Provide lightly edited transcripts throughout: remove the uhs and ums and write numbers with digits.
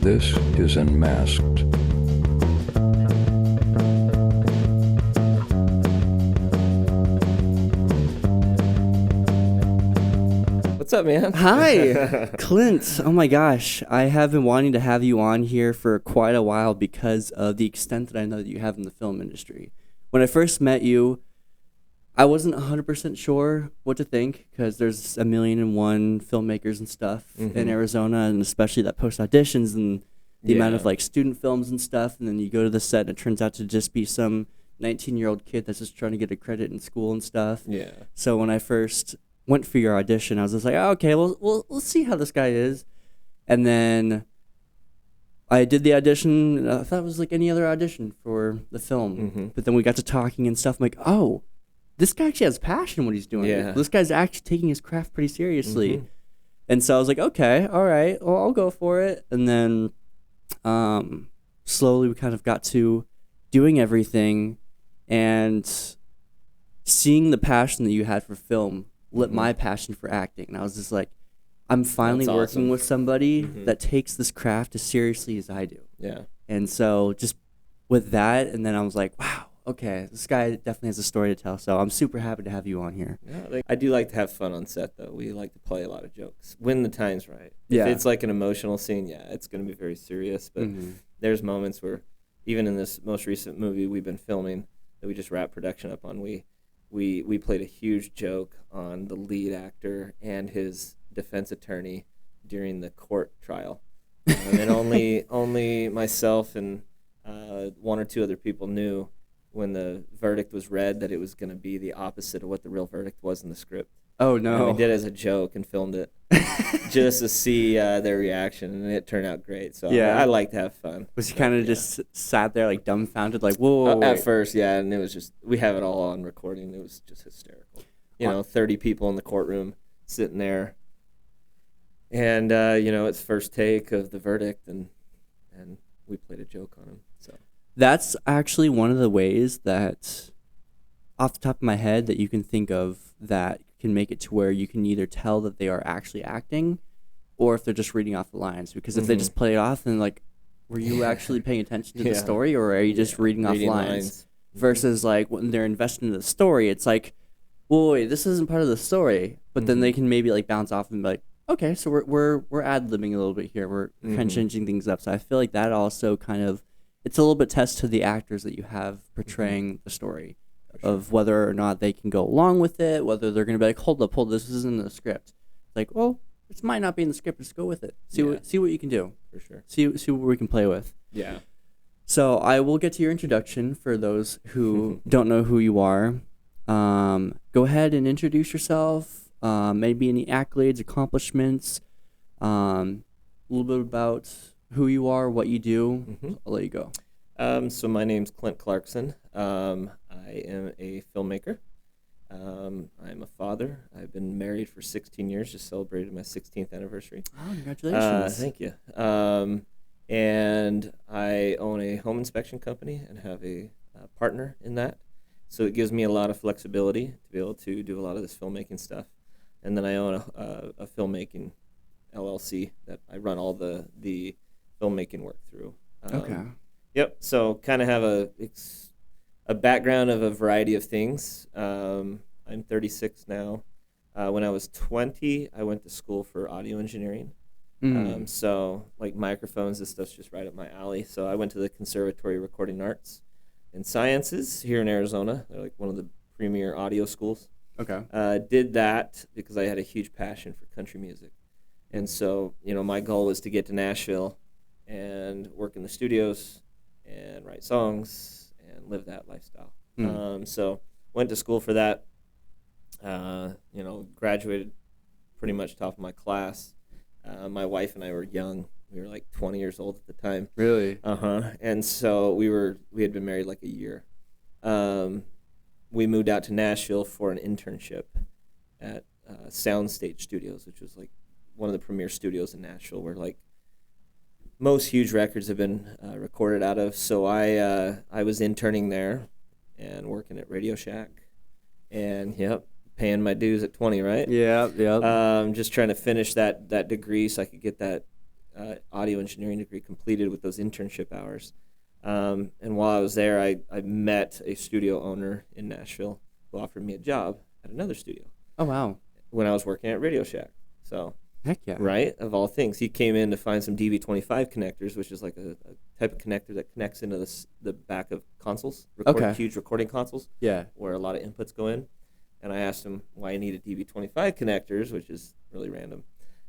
This is Unmasked. What's up, man? Hi, Clint. Oh my gosh. I have been wanting to have you on here for quite a while because of the extent that I know that you have in the film industry. When I first met you, I wasn't 100% sure what to think because there's a million and one filmmakers and stuff in Arizona, and especially that post auditions and the amount of like student films and stuff. And then you go to the set and it turns out to just be some 19-year-old kid that's just trying to get a credit in school and stuff. Yeah. So when I first went for your audition, I was just like, oh, okay, well, we'll see how this guy is. And then I did the audition. I thought it was like any other audition for the film. But then we got to talking and stuff. I'm like, oh, this guy actually has passion in what he's doing. Yeah. This guy's actually taking his craft pretty seriously. And so I was like, okay, all right, well, I'll go for it. And then slowly we kind of got to doing everything, and seeing the passion that you had for film lit my passion for acting. And I was just like, I'm finally That's working awesome. with somebody that takes this craft as seriously as I do. Yeah. And so just with that, and then I was like, wow, okay, this guy definitely has a story to tell. So I'm super happy to have you on here. Yeah, I do like to have fun on set, though. We like to play a lot of jokes when the time's right. Yeah. If it's like an emotional scene, it's going to be very serious. But there's moments where, even in this most recent movie we've been filming that we just wrapped production up on, we played a huge joke on the lead actor and his defense attorney during the court trial. And only myself and one or two other people knew when the verdict was read that it was going to be the opposite of what the real verdict was in the script. Oh, And no. we did it as a joke and filmed it just to see their reaction, and it turned out great. So Yeah. I like to have fun. Was he kind of just sat there like dumbfounded, like, whoa, At wait. first, yeah, and it was just, we have it all on recording. It was just hysterical. 30 people in the courtroom sitting there, and it's first take of the verdict, and we played a joke on him. So That's actually one of the ways that, off the top of my head, that you can think of that can make it to where you can either tell that they are actually acting or if they're just reading off the lines. Because if they just play it off, then like, were you actually paying attention to the story, or are you just reading off lines? Versus like when they're invested in the story, it's like, well, wait, this isn't part of the story. But then they can maybe like bounce off and be like, okay, so we're ad-libbing a little bit here. We're kind of changing things up. So I feel like that also kind of, it's a little bit test to the actors that you have portraying the story of whether or not they can go along with it, whether they're going to be like, hold up, this isn't in the script. Like, well, this might not be in the script, just go with it. See what you can do. for sure. See what we can play with. Yeah. So I will get to your introduction for those who don't know who you are. Go ahead and introduce yourself, maybe any accolades, accomplishments, a little bit about who you are, what you do. I'll let you go. So my name's Clint Clarkson. I am a filmmaker. I'm a father. I've been married for 16 years, just celebrated my 16th anniversary. Oh, congratulations. Thank you. And I own a home inspection company and have a partner in that. So it gives me a lot of flexibility to be able to do a lot of this filmmaking stuff. And then I own a filmmaking LLC that I run all the filmmaking work through. Okay. Yep. So kind of have a background of a variety of things. I'm 36 now. When I was 20, I went to school for audio engineering. So like microphones, this stuff's just right up my alley. So I went to the Conservatory of Recording Arts and Sciences here in Arizona. They're like one of the premier audio schools. Okay. Did that because I had a huge passion for country music. And so, my goal was to get to Nashville and work in the studios and write songs and live that lifestyle. So went to school for that, graduated pretty much top of my class. My wife and I were young. We were like 20 years old at the time. Really? And so we had been married like a year. We moved out to Nashville for an internship at Soundstage Studios, which was like one of the premier studios in Nashville where like most huge records have been recorded out of. So I was interning there and working at Radio Shack, and paying my dues at 20, right? Yeah. Just trying to finish that degree so I could get that audio engineering degree completed with those internship hours. And while I was there, I met a studio owner in Nashville who offered me a job at another studio Oh, wow. when I was working at Radio Shack. So, Heck yeah. right, of all things, he came in to find some DV25 connectors, which is like a type of connector that connects into the back of consoles, huge recording consoles, Yeah. where a lot of inputs go in. And I asked him why he needed DV25 connectors, which is really random.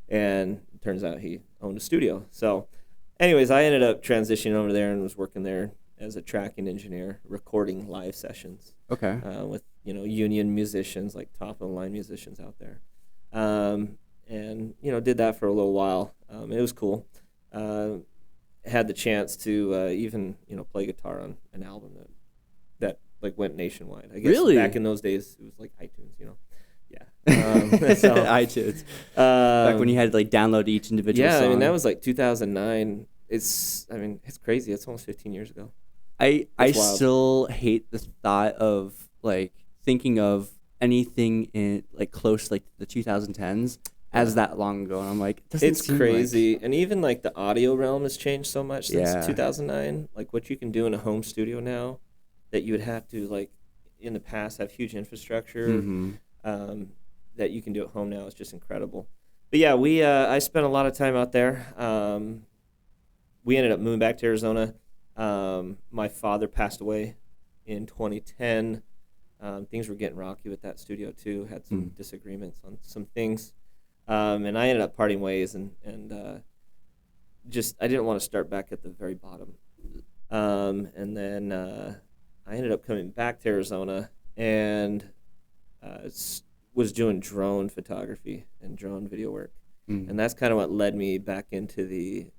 And it turns out he owned a studio. So, anyways, I ended up transitioning over there and was working there as a tracking engineer, recording live sessions Okay. with union musicians, like top of the line musicians out there, and did that for a little while. It was cool. Had the chance to even play guitar on an album that like went nationwide. I guess Really? back in those days it was like iTunes, Yeah. So, iTunes. Back when you had to like download each individual yeah, song. I mean that was like 2009. It's crazy. It's almost 15 years ago. I wild. still hate the thought of like thinking of anything in like close like the 2010s as that long ago, and I'm like, it's crazy. And even like the audio realm has changed so much since 2009. Like what you can do in a home studio now, that you would have to like in the past have huge infrastructure. That you can do at home now is just incredible. But yeah, I spent a lot of time out there. We ended up moving back to Arizona. My father passed away in 2010. Things were getting rocky with that studio too. Had some disagreements on some things, and I ended up parting ways, and just I didn't want to start back at the very bottom. And then I ended up coming back to Arizona and was doing drone photography and drone video work, and that's kind of what led me back into the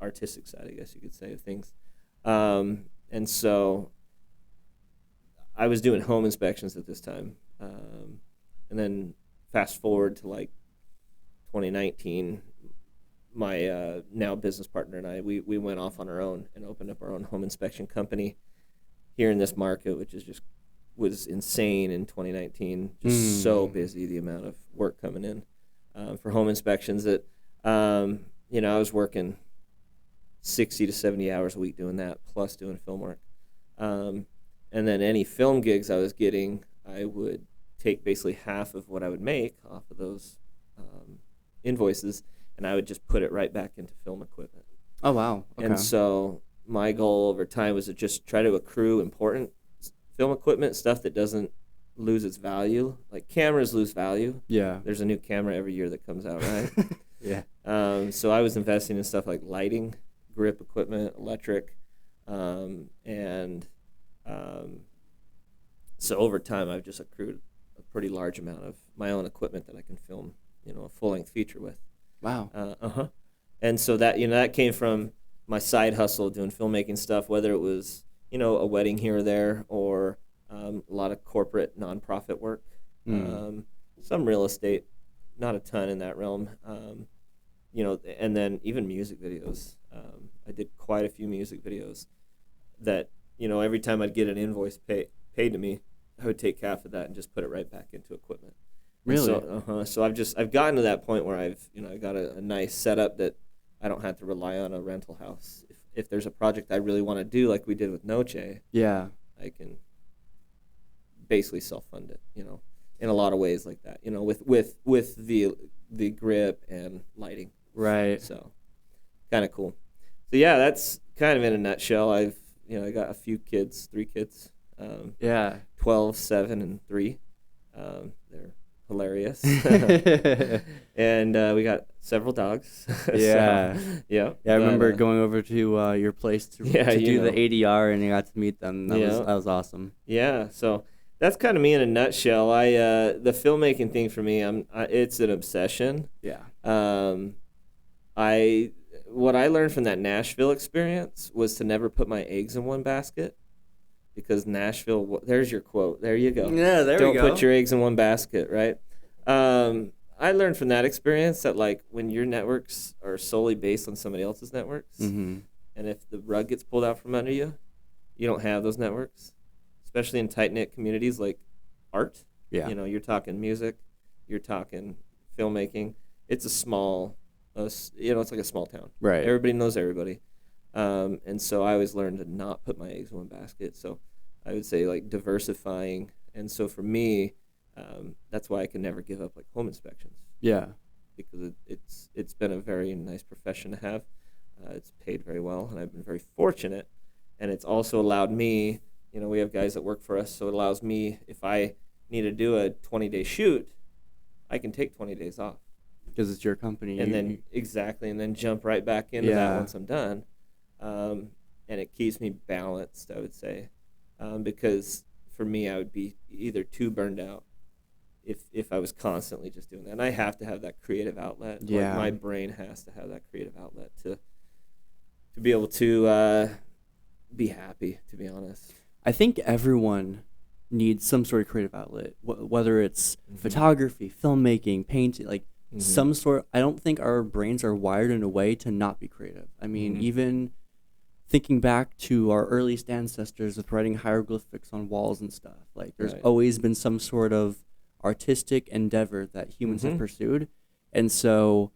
artistic side, I guess you could say, of things. And so I was doing home inspections at this time, and then fast forward to like 2019, my now business partner and I, we went off on our own and opened up our own home inspection company here in this market, which was insane in 2019. Just so busy, the amount of work coming in for home inspections that I was working 60 to 70 hours a week doing that, plus doing film work. And then any film gigs I was getting, I would take basically half of what I would make off of those invoices, and I would just put it right back into film equipment. Oh, wow. Okay. And so my goal over time was to just try to accrue important film equipment, stuff that doesn't lose its value. Like cameras lose value. Yeah. There's a new camera every year that comes out, right? Yeah. So I was investing in stuff like lighting, grip equipment, electric, so over time I've just accrued a pretty large amount of my own equipment that I can film, a full-length feature with. Wow. And so that that came from my side hustle doing filmmaking stuff, whether it was a wedding here or there, or a lot of corporate nonprofit work, some real estate, not a ton in that realm. And then even music videos. I did quite a few music videos that, every time I'd get an invoice paid to me, I would take half of that and just put it right back into equipment. Really? So I've gotten to that point where I've got a nice setup that I don't have to rely on a rental house. If there's a project I really want to do, like we did with Noche, Yeah. I can basically self-fund it, in a lot of ways like that, with the grip and lighting. Right. So kind of cool. So yeah, that's kind of in a nutshell. I got a few kids, 3 kids. Yeah. 12, 7, and 3. They're hilarious. And we got several dogs. Yeah. So, yeah. Yeah, I remember going over to your place to do the ADR, and I got to meet them. That was awesome. Yeah, so that's kind of me in a nutshell. The filmmaking thing for me, it's an obsession. Yeah. What I learned from that Nashville experience was to never put my eggs in one basket, because Nashville, there's your quote. There you go. Yeah, there we go. Don't put your eggs in one basket, right? I learned from that experience that, like, when your networks are solely based on somebody else's networks, and if the rug gets pulled out from under you, you don't have those networks, especially in tight-knit communities like art. Yeah. You're talking music, you're talking filmmaking. It's a small it's like a small town. Right. Everybody knows everybody. And so I always learned to not put my eggs in one basket. So I would say like diversifying. And so for me, that's why I can never give up like home inspections. Yeah. Because it's been a very nice profession to have. It's paid very well, and I've been very fortunate. And it's also allowed me, we have guys that work for us, so it allows me, if I need to do a 20-day shoot, I can take 20 days off. Because it's your company. And then jump right back into that once I'm done. And it keeps me balanced, I would say. Because for me, I would be either too burned out if I was constantly just doing that. And I have to have that creative outlet. Yeah. Like my brain has to have that creative outlet to be able to be happy, to be honest. I think everyone needs some sort of creative outlet, whether it's photography, filmmaking, painting, like some sort. I don't think our brains are wired in a way to not be creative. I mean, even thinking back to our earliest ancestors with writing hieroglyphics on walls and stuff, like there's always been some sort of artistic endeavor that humans have pursued. And so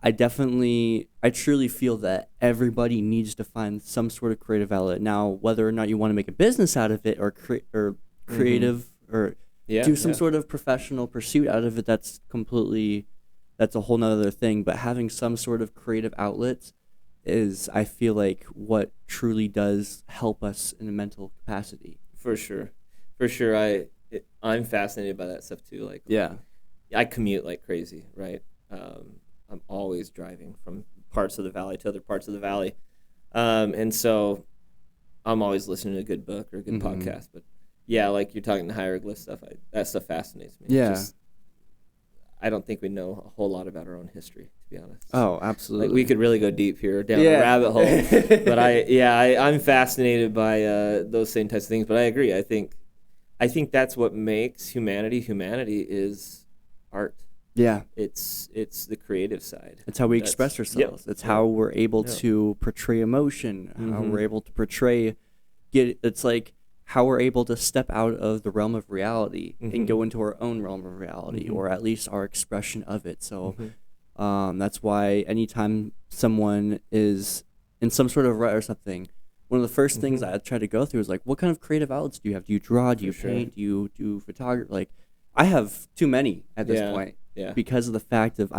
I truly feel that everybody needs to find some sort of creative outlet. Now, whether or not you want to make a business out of it or creative or do some sort of professional pursuit out of it, that's a whole nother thing. But having some sort of creative outlets is, I feel like, what truly does help us in a mental capacity. For sure. I'm fascinated by that stuff too. Like, I commute like crazy, right? I'm always driving from parts of the valley to other parts of the valley. And so I'm always listening to a good book or a good podcast. But yeah, like you're talking hieroglyph stuff, that stuff fascinates me. Yeah. I don't think we know a whole lot about our own history, to be honest. Oh, absolutely. Like we could really go deep here down the rabbit hole. But I'm fascinated by those same types of things. But I agree. I think that's what makes humanity. Humanity is art. Yeah. It's the creative side. It's how we express ourselves. It's how we're able to portray emotion, how we're able to it's like how we're able to step out of the realm of reality and go into our own realm of reality, or at least our expression of it. So that's why anytime someone is in some sort of rut or something, one of the first things I try to go through is like, what kind of creative outlets do you have? Do you draw? Do you paint? Do you do photography? Like, I have too many at this point. Yeah. Because of the fact of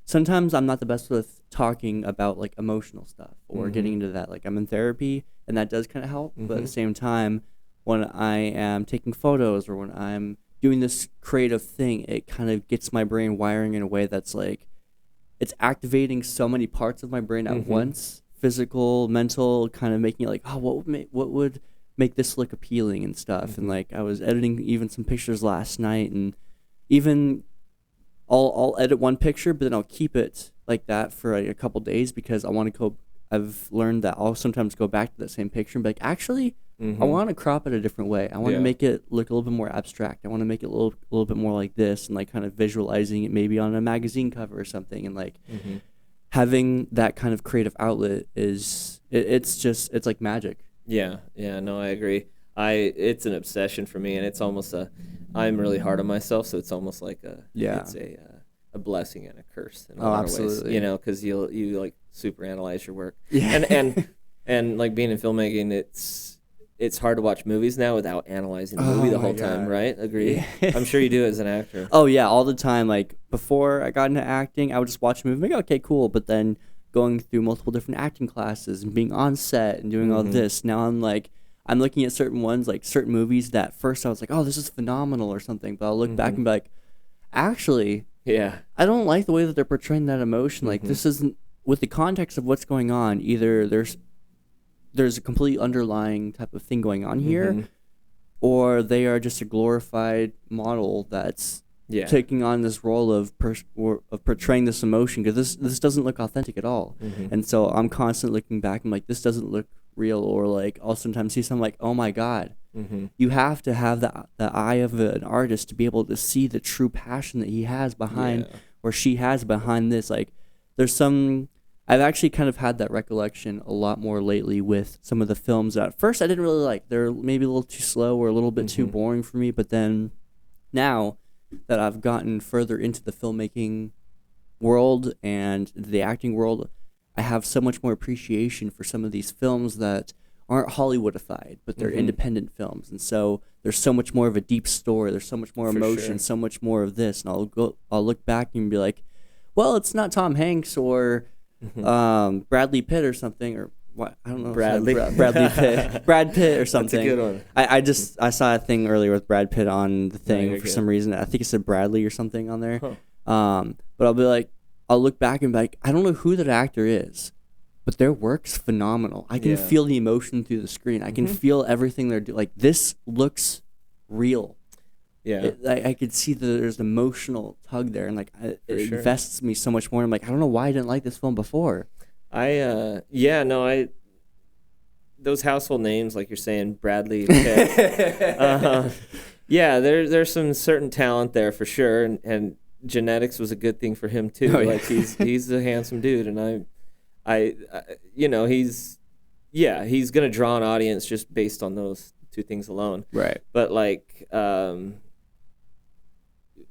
sometimes I'm not the best with talking about like emotional stuff or getting into that. Like I'm in therapy and that does kind of help. But at the same time, when I am taking photos or when I'm doing this creative thing, it kind of gets my brain wiring in a way that's like, it's activating so many parts of my brain at once, physical, mental, kind of making it like, oh, what would make this look appealing and stuff. And like I was editing even some pictures last night, and even I'll edit one picture, but then I'll keep it like that for a couple days because I want to go. I've learned that I'll sometimes go back to that same picture and be like, actually, I want to crop it a different way. I want to make it look a little bit more abstract. I want to make it a little bit more like this, and like kind of visualizing it maybe on a magazine cover or something. And like having that kind of creative outlet it's like magic. Yeah, no, I agree. It's an obsession for me, and it's almost I'm really hard on myself, so it's almost like it's a blessing and a curse in a lot of ways, because you like super analyze your work. And like being in filmmaking, it's hard to watch movies now without analyzing the movie the whole time, right? Agree? Yeah. I'm sure you do as an actor. Oh yeah, all the time. Like before I got into acting, I would just watch a movie, like, okay, cool, but then going through multiple different acting classes and being on set and doing all this, now I'm looking at certain ones, like certain movies that first I was like, oh, this is phenomenal or something. But I'll look back and be like, actually, I don't like the way that they're portraying that emotion. Like this isn't, with the context of what's going on, either there's a complete underlying type of thing going on here, or they are just a glorified model that's taking on this role of portraying this emotion, because this doesn't look authentic at all. And so I'm constantly looking back and like, this doesn't look real. Or like I'll sometimes see something like, oh my God, you have to have the eye of an artist to be able to see the true passion that he has behind or she has behind this. Like I've actually kind of had that recollection a lot more lately with some of the films that at first I didn't really like. They're maybe a little too slow or a little bit too boring for me, but then now that I've gotten further into the filmmaking world and the acting world, I have so much more appreciation for some of these films that aren't Hollywoodified, but they're independent films. And so there's so much more of a deep story. There's so much more emotion, so much more of this. And I'll look back and be like, well, it's not Tom Hanks or Bradley Pitt or something, or what, I don't know. Bradley Pitt. Brad Pitt or something. That's a good one. I saw a thing earlier with Brad Pitt on the thing for good. some reason. I think it said Bradley or something on there. Huh. But I'll be like, I'll look back and be like, I don't know who that actor is, but their work's phenomenal. I can feel the emotion through the screen. I can feel everything they're doing. Like, this looks real. Yeah. I could see that there's an emotional tug there, and like it invests me so much more. I'm like, I don't know why I didn't like this film before. Those household names, like you're saying, Bradley Pitt. There's some certain talent there for sure, and genetics was a good thing for him too. Oh, yeah. Like he's a handsome dude, and he's gonna draw an audience just based on those two things alone. Right. But like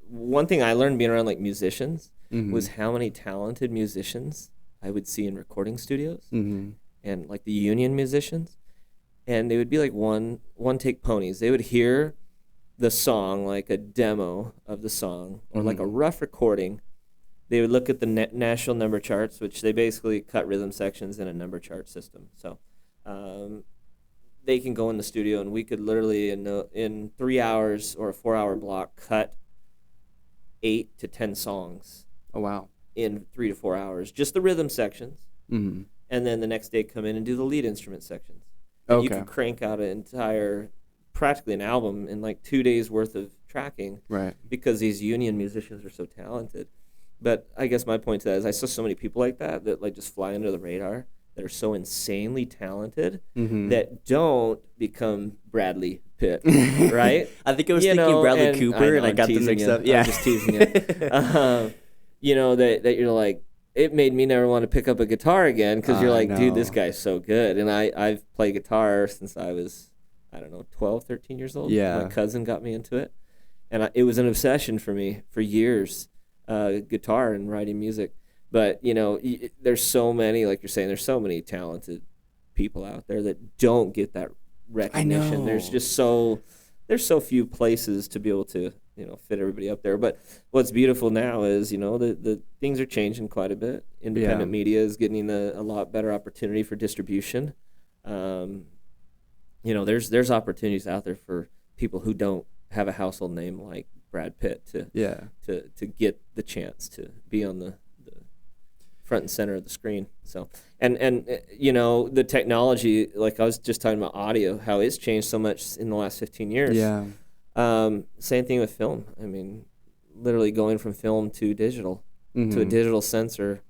one thing I learned being around like musicians was how many talented musicians I would see in recording studios and like the union musicians, and they would be like one take ponies. They would hear the song, like a demo of the song or like a rough recording. They would look at the national number charts, which they basically cut rhythm sections in a number chart system. So they can go in the studio, and we could literally in 3 hours or a 4-hour block cut 8 to 10 songs. Oh, wow. In 3 to 4 hours, just the rhythm sections, and then the next day come in and do the lead instrument sections. And you can crank out practically an album in like 2 days worth of tracking, right? Because these union musicians are so talented. But I guess my point to that is I saw so many people like that like just fly under the radar, that are so insanely talented that don't become Bradley Pitt, right? I think I was thinking Bradley Cooper, and I got them mixed up. Yeah, I'm just teasing you. That you're like, it made me never want to pick up a guitar again, because you're like, dude, this guy's so good. And I've played guitar since I was, 12, 13 years old. Yeah. My cousin got me into it. And it was an obsession for me for years, guitar and writing music. But, there's so many, like you're saying, there's so many talented people out there that don't get that recognition. I know. There's so few places to be able to, fit everybody up there. But what's beautiful now is, the things are changing quite a bit. Independent media is getting a lot better opportunity for distribution. There's opportunities out there for people who don't have a household name like Brad Pitt to get the chance to be on the front and center of the screen. So and the technology, like I was just talking about audio, how it's changed so much in the last 15 years. Yeah. Same thing with film. I mean, literally going from film to digital to a digital sensor,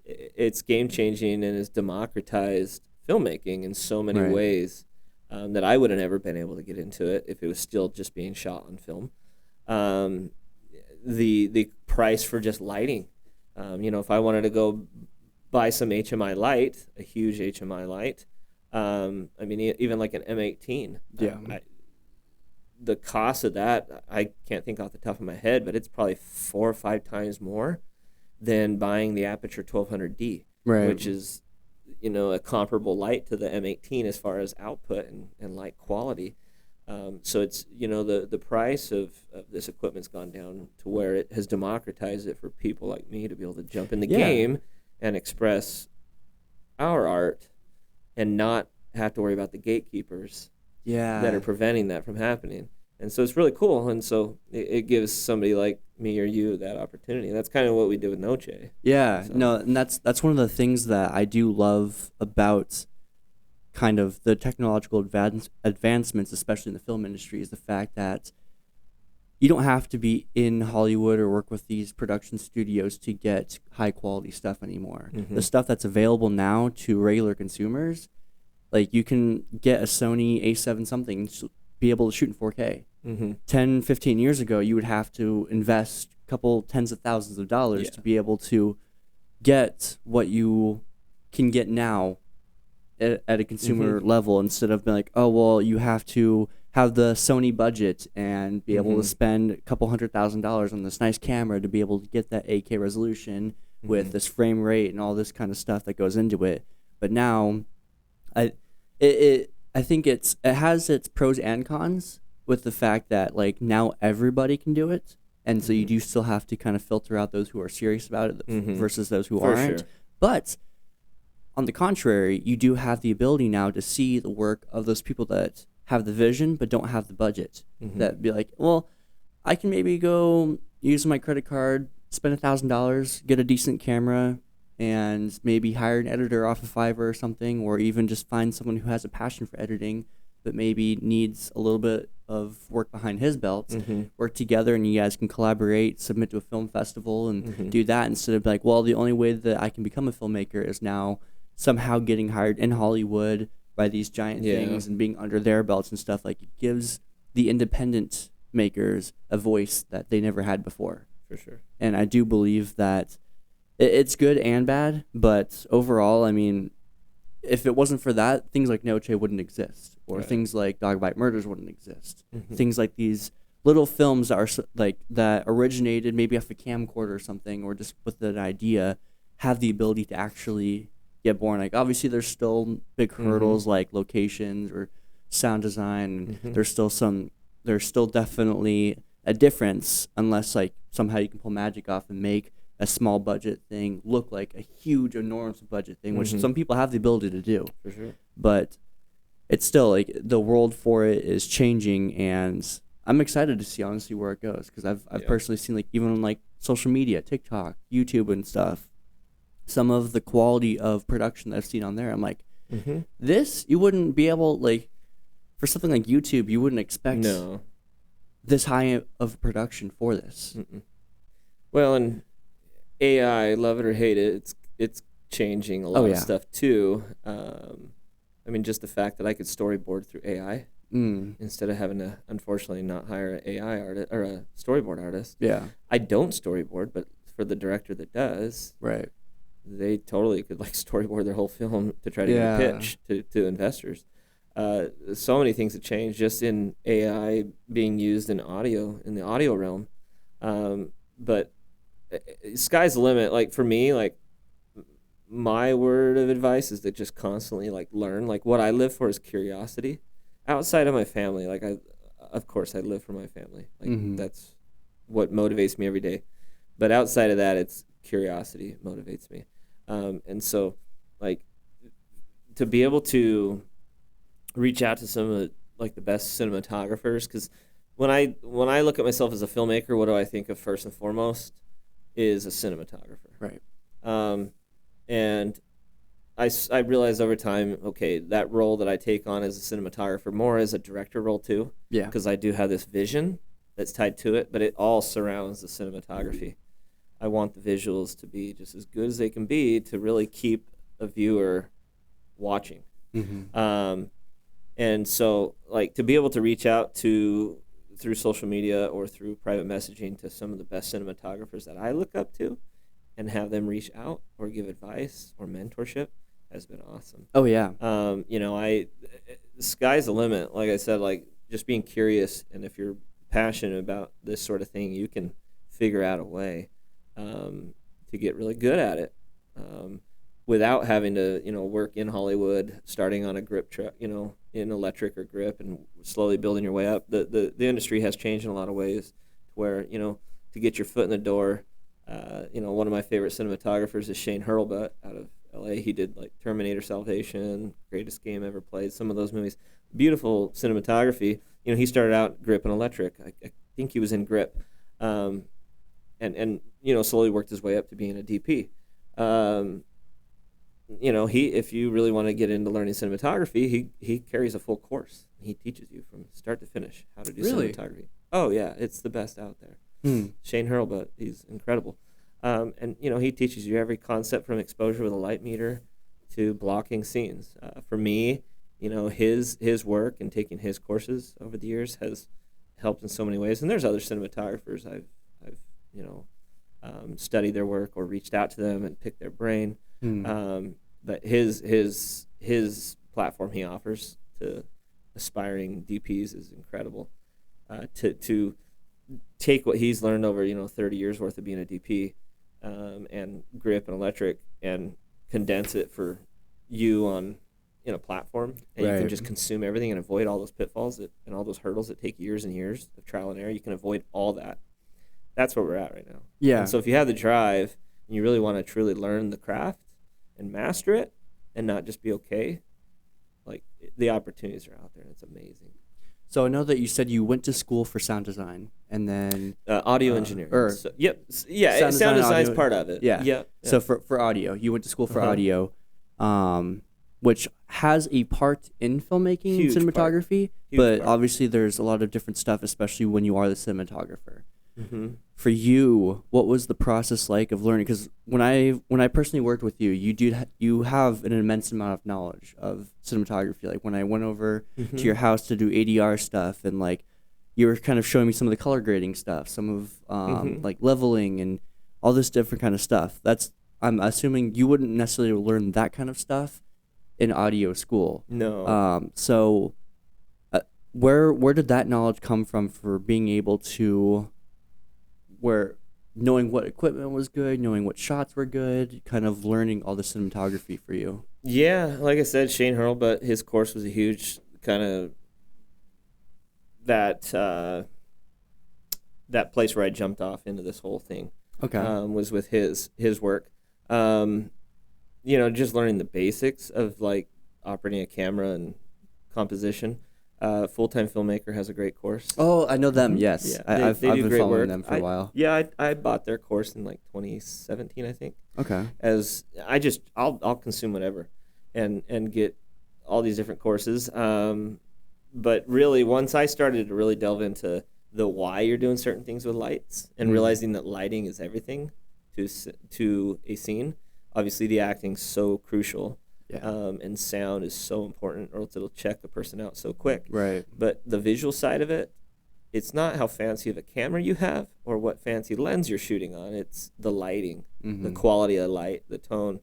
it's game changing and has democratized filmmaking in so many ways that I would have never been able to get into it if it was still just being shot on film. The price for just lighting. If I wanted to go buy some HMI light, a huge HMI light, even like an M18. The cost of that, I can't think off the top of my head, but it's probably 4 or 5 times more than buying the Aperture 1200D, which is, a comparable light to the M18 as far as output and light quality. So it's, the price of this equipment's gone down to where it has democratized it for people like me to be able to jump in the game and express our art and not have to worry about the gatekeepers that are preventing that from happening. And so it's really cool. And so it gives somebody like me or you that opportunity. That's kind of what we did with Noche. Yeah, no, and that's one of the things that I do love about kind of the technological advancements, especially in the film industry, is the fact that you don't have to be in Hollywood or work with these production studios to get high quality stuff anymore. The stuff that's available now to regular consumers, like you can get a Sony A7 something and be able to shoot in 4K. 10, 15 years ago, you would have to invest a couple tens of thousands of dollars to be able to get what you can get now at a consumer level, instead of being like, oh, well, you have to have the Sony budget and be able to Mhm. spend a couple $100,000 on this nice camera to be able to get that 8K resolution with Mhm. this frame rate and all this kind of stuff that goes into it. But now, I think it has its pros and cons with the fact that like now everybody can do it, and so you Mhm. do still have to kind of filter out those who are serious about it Mhm. versus those who For aren't. sure. But on the contrary, you do have the ability now to see the work of those people that have the vision but don't have the budget. Mhm. That be like, well, I can maybe go use my credit card, spend $1,000, get a decent camera, and maybe hire an editor off of Fiverr or something, or even just find someone who has a passion for editing, but maybe needs a little bit of work behind his belt. Mhm. Work together, and you guys can collaborate, submit to a film festival, and Mhm. do that instead of like, well, the only way that I can become a filmmaker is now somehow getting hired in Hollywood by these giant Yeah. things and being under their belts and stuff. Like it gives the independent makers a voice that they never had before. For sure. And I do believe that it's good and bad, but overall, I mean, if it wasn't for that, things like Noche wouldn't exist, or Right. things like Dog Bite Murders wouldn't exist. Mhm. Things like these little films that are like that originated maybe off a camcorder or something, or just with an idea, have the ability to actually get born. Like obviously, there's still big Mhm. hurdles like locations or sound design. And Mhm. there's still definitely a difference unless like somehow you can pull magic off and make a small budget thing look like a huge enormous budget thing, which Mhm. some people have the ability to do. For sure. But it's still like the world for it is changing, and I'm excited to see honestly where it goes, because I've Yeah. personally seen like even on like social media, TikTok, YouTube and stuff, some of the quality of production that I've seen on there. I'm like, Mhm. this you wouldn't be able like for something like YouTube, you wouldn't expect No. this high of production for this. Mm-mm. Well, and AI, love it or hate it, it's changing a Oh lot of yeah. stuff too. I mean, just the fact that I could storyboard through AI Mm. instead of having to, unfortunately, not hire an AI artist or a storyboard artist. Yeah. I don't storyboard, but for the director that does, Right. they totally could like storyboard their whole film to try to get a Yeah. pitch to investors. So many things have changed just in AI being used in audio in the audio realm. But sky's the limit. Like for me, like my word of advice is to just constantly like learn. Like what I live for is curiosity. Outside of my family, like of course I live for my family. Like Mm-hmm. that's what motivates me every day. But outside of that, it's curiosity motivates me. And so like to be able to reach out to some of the, like the best cinematographers, because when I look at myself as a filmmaker, what do I think of first and foremost is a cinematographer. Right. Um, and I realized over time, okay, that role that I take on as a cinematographer more as a director role too, Yeah. because I do have this vision that's tied to it, but it all surrounds the cinematography. I want the visuals to be just as good as they can be to really keep a viewer watching. Mm-hmm. And so, like, to be able to reach out to through social media or through private messaging to some of the best cinematographers that I look up to and have them reach out or give advice or mentorship has been awesome. Oh yeah. The sky's the limit. Like I said, like just being curious, and if you're passionate about this sort of thing, you can figure out a way to get really good at it. Without having to, work in Hollywood, starting on a grip truck, in electric or grip, and slowly building your way up. The industry has changed in a lot of ways, where to get your foot in the door. One of my favorite cinematographers is Shane Hurlbut out of L.A. He did like Terminator Salvation, Greatest Game Ever Played, some of those movies. Beautiful cinematography. He started out grip and electric. I think he was in grip, and slowly worked his way up to being a DP. If you really want to get into learning cinematography, he carries a full course. He teaches you from start to finish how to do Really? cinematography. Oh yeah, it's the best out there. Hmm. Shane Hurlbut, he's incredible. And he teaches you every concept from exposure with a light meter to blocking scenes. For me, his work and taking his courses over the years has helped in so many ways. And there's other cinematographers I've studied their work or reached out to them and picked their brain. Hmm. But his platform he offers to aspiring DPs is incredible. To take what he's learned over 30 years worth of being a DP, and grip and electric, and condense it for you on in a platform, and you can just consume everything and avoid all those pitfalls and all those hurdles that take years and years of trial and error. You can avoid all that. That's where we're at right now. Yeah. And so if you have the drive and you really want to truly learn the craft and master it and not just be okay, like, the opportunities are out there, and it's amazing. So I know that you said you went to school for sound design and then audio engineering. Sound design, design is audio, part of it. Yeah. So for audio, you went to school for audio, which has a part in filmmaking and cinematography, but obviously there's a lot of different stuff, especially when you are the cinematographer. Mm-hmm. For you, what was the process like of learning? Because when I personally worked with you, you have an immense amount of knowledge of cinematography. Like when I went over to your house to do ADR stuff, and like you were kind of showing me some of the color grading stuff, some of like leveling and all this different kind of stuff. I'm assuming you wouldn't necessarily learn that kind of stuff in audio school. No. So where did that knowledge come from for being able to, where knowing what equipment was good, knowing what shots were good, kind of learning all the cinematography for you? Yeah, like I said, Shane Hurlbutt, his course was a huge kind of that place where I jumped off into this whole thing. Okay. Was with his work. Just learning the basics of like operating a camera and composition. Full-time Filmmaker has a great course. Oh, I know them. Yes, Yeah, I've they do been great following work. them for a while. I bought their course in like 2017, I think. Okay. As I'll consume whatever, and get all these different courses. But really, once I started to really delve into the why you're doing certain things with lights, and realizing that lighting is everything to a scene. Obviously, the acting's so crucial. Yeah. And sound is so important, or else it'll check a person out so quick. Right. But the visual side of it, it's not how fancy of a camera you have or what fancy lens you're shooting on. It's the lighting, the quality of light, the tone,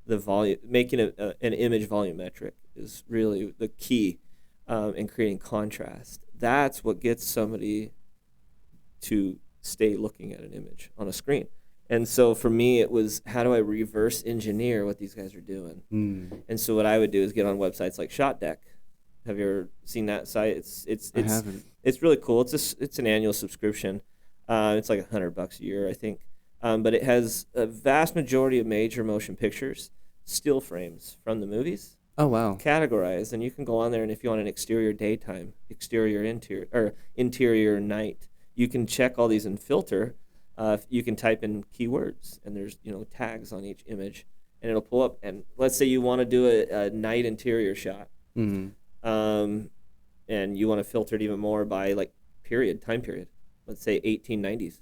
the volume. Making an image volumetric is really the key in creating contrast. That's what gets somebody to stay looking at an image on a screen. And so for me, it was, how do I reverse engineer what these guys are doing? And so what I would do is get on websites like ShotDeck. Have you ever seen that site? I haven't. It's really cool. It's an annual subscription. It's like $100 a year, I think. But it has a vast majority of major motion pictures, still frames from the movies. Oh wow. Categorized, and you can go on there, and if you want an exterior daytime, exterior interior, or interior night, you can check all these and filter. You can type in keywords, and there's tags on each image, and it'll pull up. And let's say you want to do a night interior shot, and you want to filter it even more by like time period. Let's say 1890s.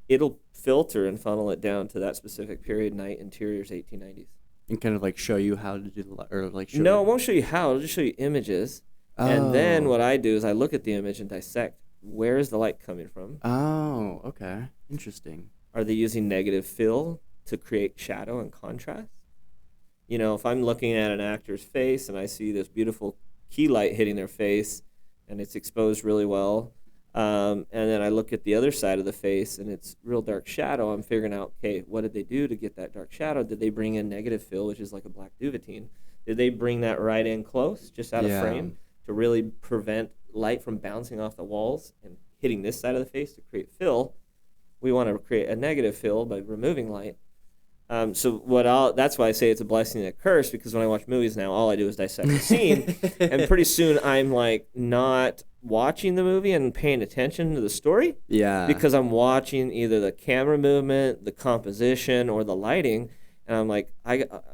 It'll filter and funnel it down to that specific period. Night interiors 1890s. And kind of like show you how to do No, it won't show you how. It'll just show you images. Oh. And then what I do is I look at the image and dissect. Where is the light coming from? Oh, okay. Interesting. Are they using negative fill to create shadow and contrast? If I'm looking at an actor's face and I see this beautiful key light hitting their face and it's exposed really well, and then I look at the other side of the face and it's real dark shadow, I'm figuring out, okay, what did they do to get that dark shadow? Did they bring in negative fill, which is like a black duvetine? Did they bring that right in close, just out of frame, to really prevent light from bouncing off the walls and hitting this side of the face to create fill? We want to create a negative fill by removing light. That's why I say it's a blessing and a curse, because when I watch movies now, all I do is dissect the scene, and pretty soon I'm like not watching the movie and paying attention to the story. Yeah. Because I'm watching either the camera movement, the composition, or the lighting, and I'm like,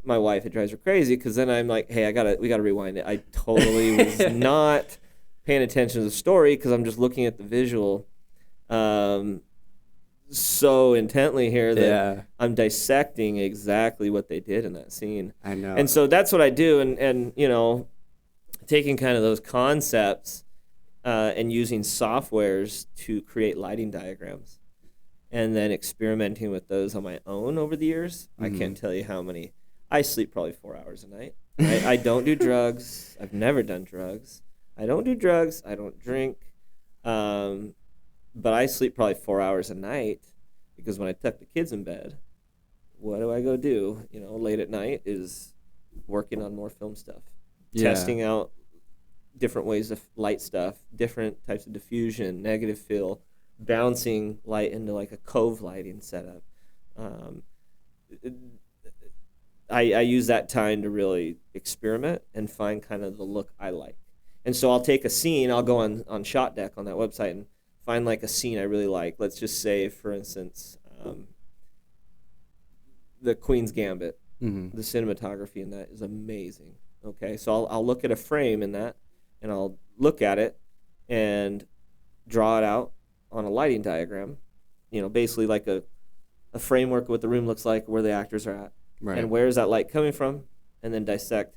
my wife, it drives her crazy, because then I'm like, hey, we gotta rewind it. I totally was not paying attention to the story because I'm just looking at the visual so intently here that I'm dissecting exactly what they did in that scene. I know. And so that's what I do, and taking kind of those concepts and using softwares to create lighting diagrams, and then experimenting with those on my own over the years. I can't tell you how many. I sleep probably 4 hours a night. I don't do drugs. I've never done drugs. I don't do drugs. I don't drink. But I sleep probably 4 hours a night because when I tuck the kids in bed, what do I go do? Late at night is working on more film stuff, testing out different ways of light stuff, different types of diffusion, negative fill, bouncing light into like a cove lighting setup. Um, I use that time to really experiment and find kind of the look I like. And so I'll take a scene, I'll go on Shot Deck on that website and find like a scene I really like. Let's just say, for instance, the Queen's Gambit. The cinematography in that is amazing. Okay, so I'll look at a frame in that, and I'll look at it and draw it out on a lighting diagram. Basically like a framework of what the room looks like, where the actors are at, and where is that light coming from, and then dissect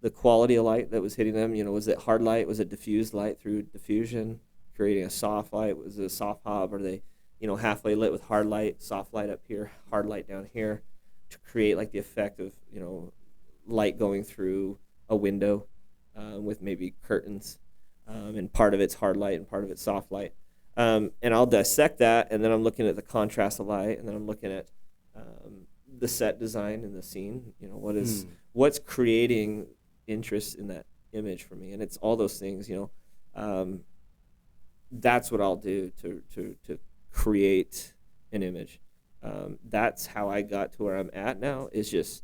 the quality of light that was hitting them. Was it hard light? Was it diffused light through diffusion, creating a soft light? Was it a soft hob? Are they, halfway lit with hard light, soft light up here, hard light down here, to create like the effect of light going through a window with maybe curtains, and part of it's hard light and part of it's soft light. And I'll dissect that, and then I'm looking at the contrast of light, and then I'm looking at the set design in the scene. What's creating interest in that image for me, and it's all those things. That's what I'll do to create an image. That's how I got to where I'm at now. Is just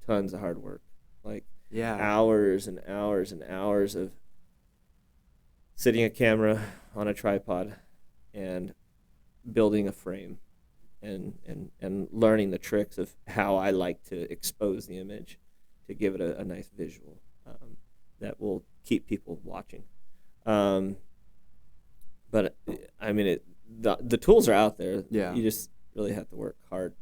tons of hard work, like hours and hours and hours of sitting a camera on a tripod and building a frame and learning the tricks of how I like to expose the image to give it a nice visual that will keep people watching. But I mean, the tools are out there. Yeah. You just really have to work hard.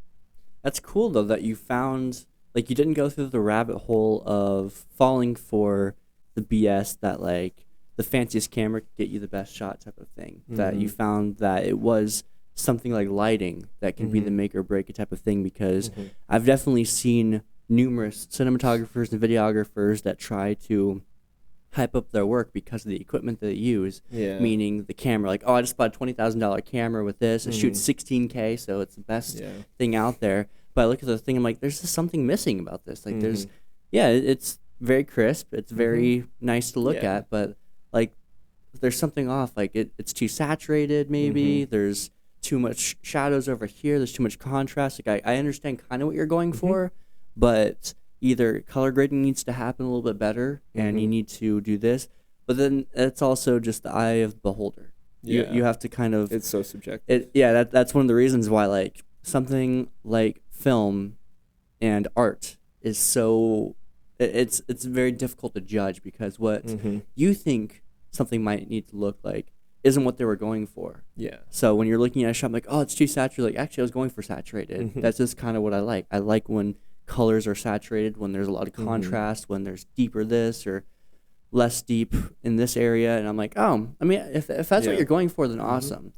That's cool though that you found, like, you didn't go through the rabbit hole of falling for the BS that like the fanciest camera could get you the best shot type of thing. That you found that it was something like lighting that can be the make or break type of thing, because I've definitely seen numerous cinematographers and videographers that try to hype up their work because of the equipment that they use. Meaning the camera, like, oh, I just bought a $20,000 camera with this. It shoots 16K, so it's the best thing out there. But I look at the thing, I'm like, there's just something missing about this. Like, it's very crisp. It's very nice to look at, but like, there's something off. Like, it's too saturated, maybe. There's too much shadows over here. There's too much contrast. Like, I understand kind of what you're going for, but either color grading needs to happen a little bit better, and you need to do this. But then it's also just the eye of the beholder. You have to kind of... It's so subjective. That's one of the reasons why, like, something like film and art is so... It's very difficult to judge, because what you think something might need to look like isn't what they were going for. So when you're looking at a shot, I'm like, oh, it's too saturated. Like, actually, I was going for saturated. That's just kind of what I like. I like when colors are saturated, when there's a lot of contrast, when there's deeper this or less deep in this area. And I'm like, oh, I mean, if that's what you're going for, then awesome.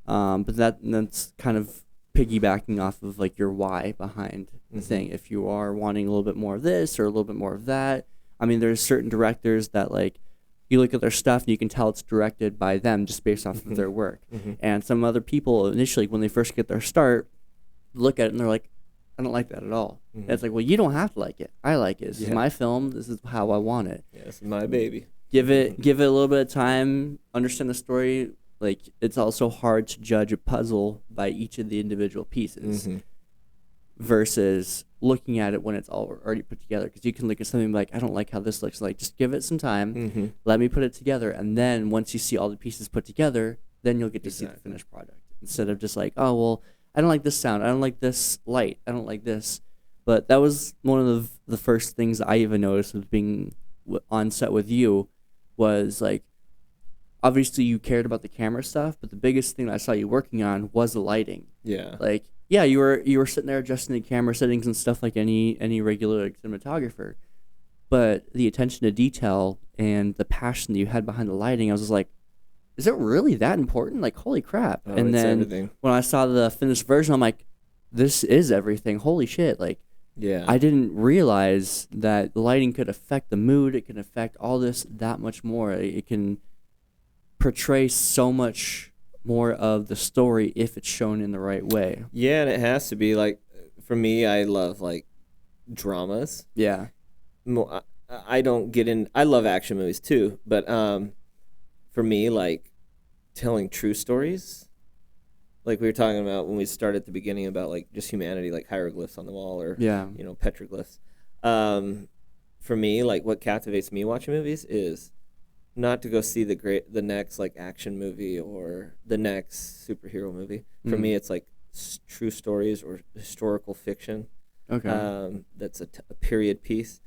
But that's kind of piggybacking off of like your why behind the thing. If you are wanting a little bit more of this or a little bit more of that, I mean, there's certain directors that, like, you look at their stuff and you can tell it's directed by them just based off of their work. And some other people initially, when they first get their start, look at it and they're like, I don't like that at all. And it's like, well, you don't have to like it. I like it. This is my film. This is how I want it. This is my baby. Give it a little bit of time. Understand the story. Like, it's also hard to judge a puzzle by each of the individual pieces versus looking at it when it's all already put together. Because you can look at something like, I don't like how this looks. Like, just give it some time. Let me put it together. And then once you see all the pieces put together, then you'll get to see the finished product. Instead of just like, oh, well, I don't like this sound. I don't like this light. I don't like this. But that was one of the first things I even noticed with being on set with you was, like, obviously you cared about the camera stuff, but the biggest thing I saw you working on was the lighting. Like, you were sitting there adjusting the camera settings and stuff like any regular, like, cinematographer. But the attention to detail and the passion that you had behind the lighting, I was just like, is it really that important? Like, holy crap. And then everything. When I saw the finished version, I'm like, this is everything. Holy shit. Like, Yeah. I didn't realize that the lighting could affect the mood. It can affect all this that much more. It can portray so much more of the story if it's shown in the right way. Yeah, and it has to be like, for me, I love like dramas. Yeah. I don't get in. I love action movies too, but for me, like telling true stories, like we were talking about when we started at the beginning about like just humanity, like hieroglyphs on the wall or Yeah. petroglyphs. For me, like what captivates me watching movies is not to go see the next like action movie or the next superhero movie. For me, it's like true stories or historical fiction. Okay. That's a period piece.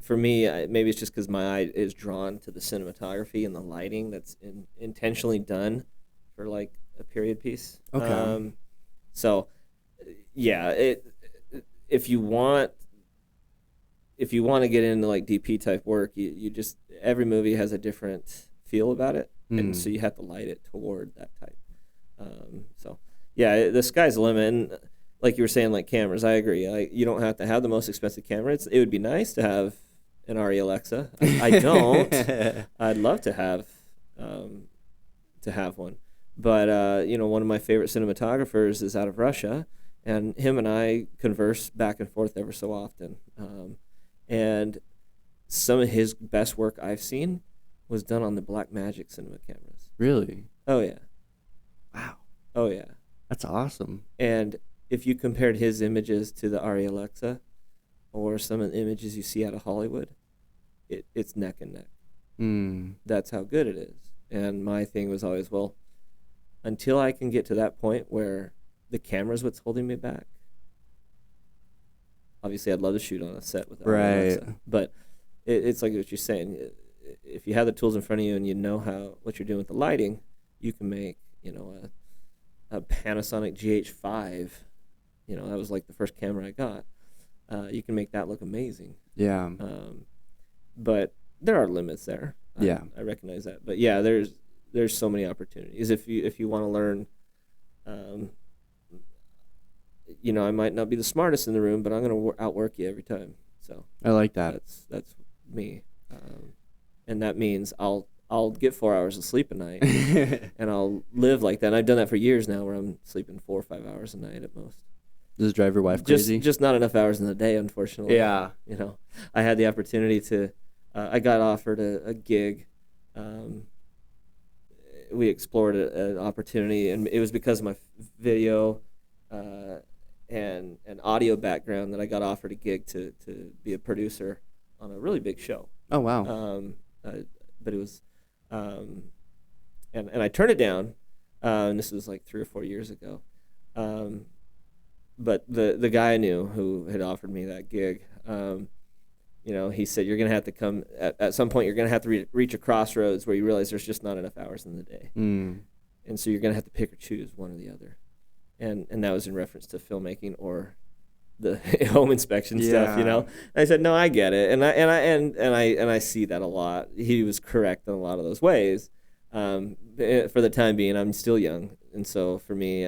For me, maybe it's just because my eye is drawn to the cinematography and the lighting that's intentionally done for like a period piece. Okay. So, yeah, if you want to get into like DP type work, you just every movie has a different feel about it, and so you have to light it toward that type. So, yeah, the sky's the limit. And like you were saying, like cameras, I agree. Like you don't have to have the most expensive camera. It would be nice to have an Arri Alexa. I don't. I'd love to have one, but one of my favorite cinematographers is out of Russia, and him and I converse back and forth ever so often. And some of his best work I've seen was done on the Blackmagic cinema cameras. Really? Oh yeah. Wow. Oh yeah. That's awesome. And if you compared his images to the Arri Alexa, or some of the images you see out of Hollywood, it's neck and neck. That's how good it is. And my thing was always, well, until I can get to that point where the camera's what's holding me back. Obviously, I'd love to shoot on a set with Arri Alexa, but it's like what you're saying. If you have the tools in front of you and you know what you're doing with the lighting, you can make a Panasonic GH5. That was like the first camera I got. You can make that look amazing. Yeah. But there are limits there. Yeah. I recognize that. But yeah, there's so many opportunities. If you want to learn, I might not be the smartest in the room, but I'm going to outwork you every time. So I like that. That's me, and that means I'll get 4 hours of sleep a night, and I'll live like that. And I've done that for years now, where I'm sleeping 4 or 5 hours a night at most. Does it drive your wife crazy? Just not enough hours in the day, unfortunately. Yeah. I had the opportunity to. I got offered a gig. We explored an opportunity, and it was because of my video and an audio background that I got offered a gig to be a producer on a really big show. Oh, wow. But it was, and I turned it down, and this was like 3 or 4 years ago. But the guy I knew who had offered me that gig, he said, you're going to have to come, at some point, you're going to have to reach a crossroads where you realize there's just not enough hours in the day. And so you're going to have to pick or choose one or the other. And that was in reference to filmmaking or the home inspection stuff, And I said, no, I get it. And I see that a lot. He was correct in a lot of those ways. For the time being, I'm still young. And so for me,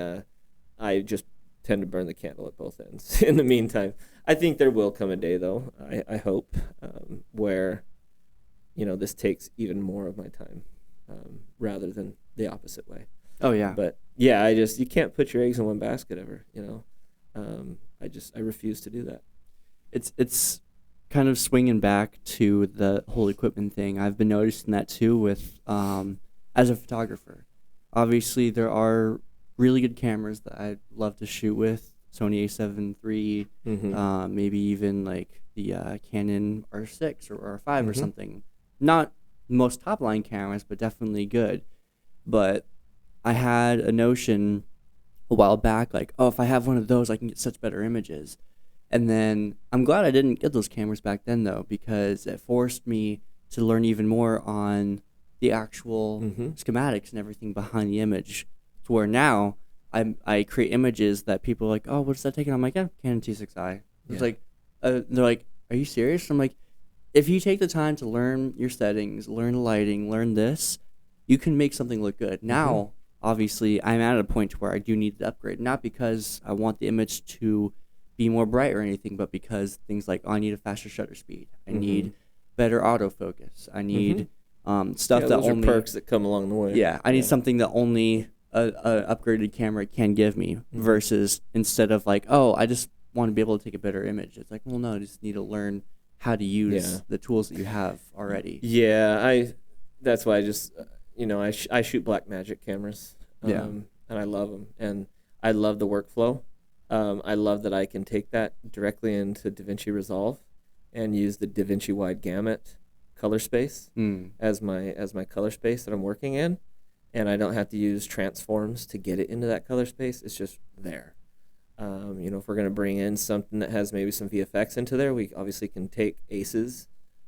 I just tend to burn the candle at both ends. In the meantime, I think there will come a day, though, I hope, where, this takes even more of my time rather than the opposite way. Oh, yeah. But, yeah, you can't put your eggs in one basket ever, I refuse to do that. It's kind of swinging back to the whole equipment thing. I've been noticing that, too, with as a photographer. Obviously, there are really good cameras that I'd love to shoot with. Sony A7 III, maybe even like the Canon R6 or R5 or something. Not most top-line cameras, but definitely good. But I had a notion a while back, like, oh, if I have one of those, I can get such better images. And then I'm glad I didn't get those cameras back then, though, because it forced me to learn even more on the actual schematics and everything behind the image, to where now I create images that people are like, oh, what's that taking? I'm like, yeah, Canon T6i. It's like, they're like, are you serious? I'm like, if you take the time to learn your settings, learn lighting, learn this, you can make something look good. Now, obviously, I'm at a point where I do need to upgrade, not because I want the image to be more bright or anything, but because things like, oh, I need a faster shutter speed. I need better autofocus. I need stuff that those only are perks that come along the way. Yeah, I need something that only a upgraded camera can give me versus instead of like, oh, I just want to be able to take a better image. It's like, well, no, I just need to learn how to use the tools that you have already. Yeah, that's why I just, I shoot Blackmagic cameras. And I love them. And I love the workflow. I love that I can take that directly into DaVinci Resolve and use the DaVinci wide gamut color space as my color space that I'm working in, and I don't have to use transforms to get it into that color space. It's just there. If we're going to bring in something that has maybe some VFX into there, we obviously can take ACEs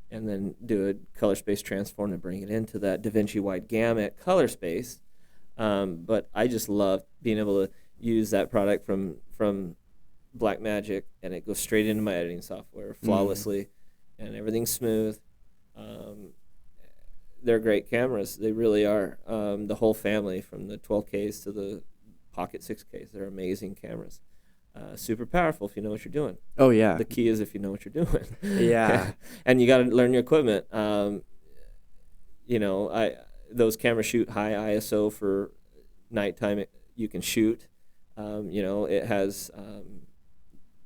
and then do a color space transform and bring it into that DaVinci wide gamut color space. But I just love being able to use that product from Blackmagic, and it goes straight into my editing software flawlessly, and everything's smooth. They're great cameras. They really are. The whole family, from the 12Ks to the Pocket 6Ks, they're amazing cameras. Super powerful if you know what you're doing. Oh, yeah. The key is if you know what you're doing. Yeah. And you got to learn your equipment. Those cameras shoot high ISO for nighttime. You can shoot. It has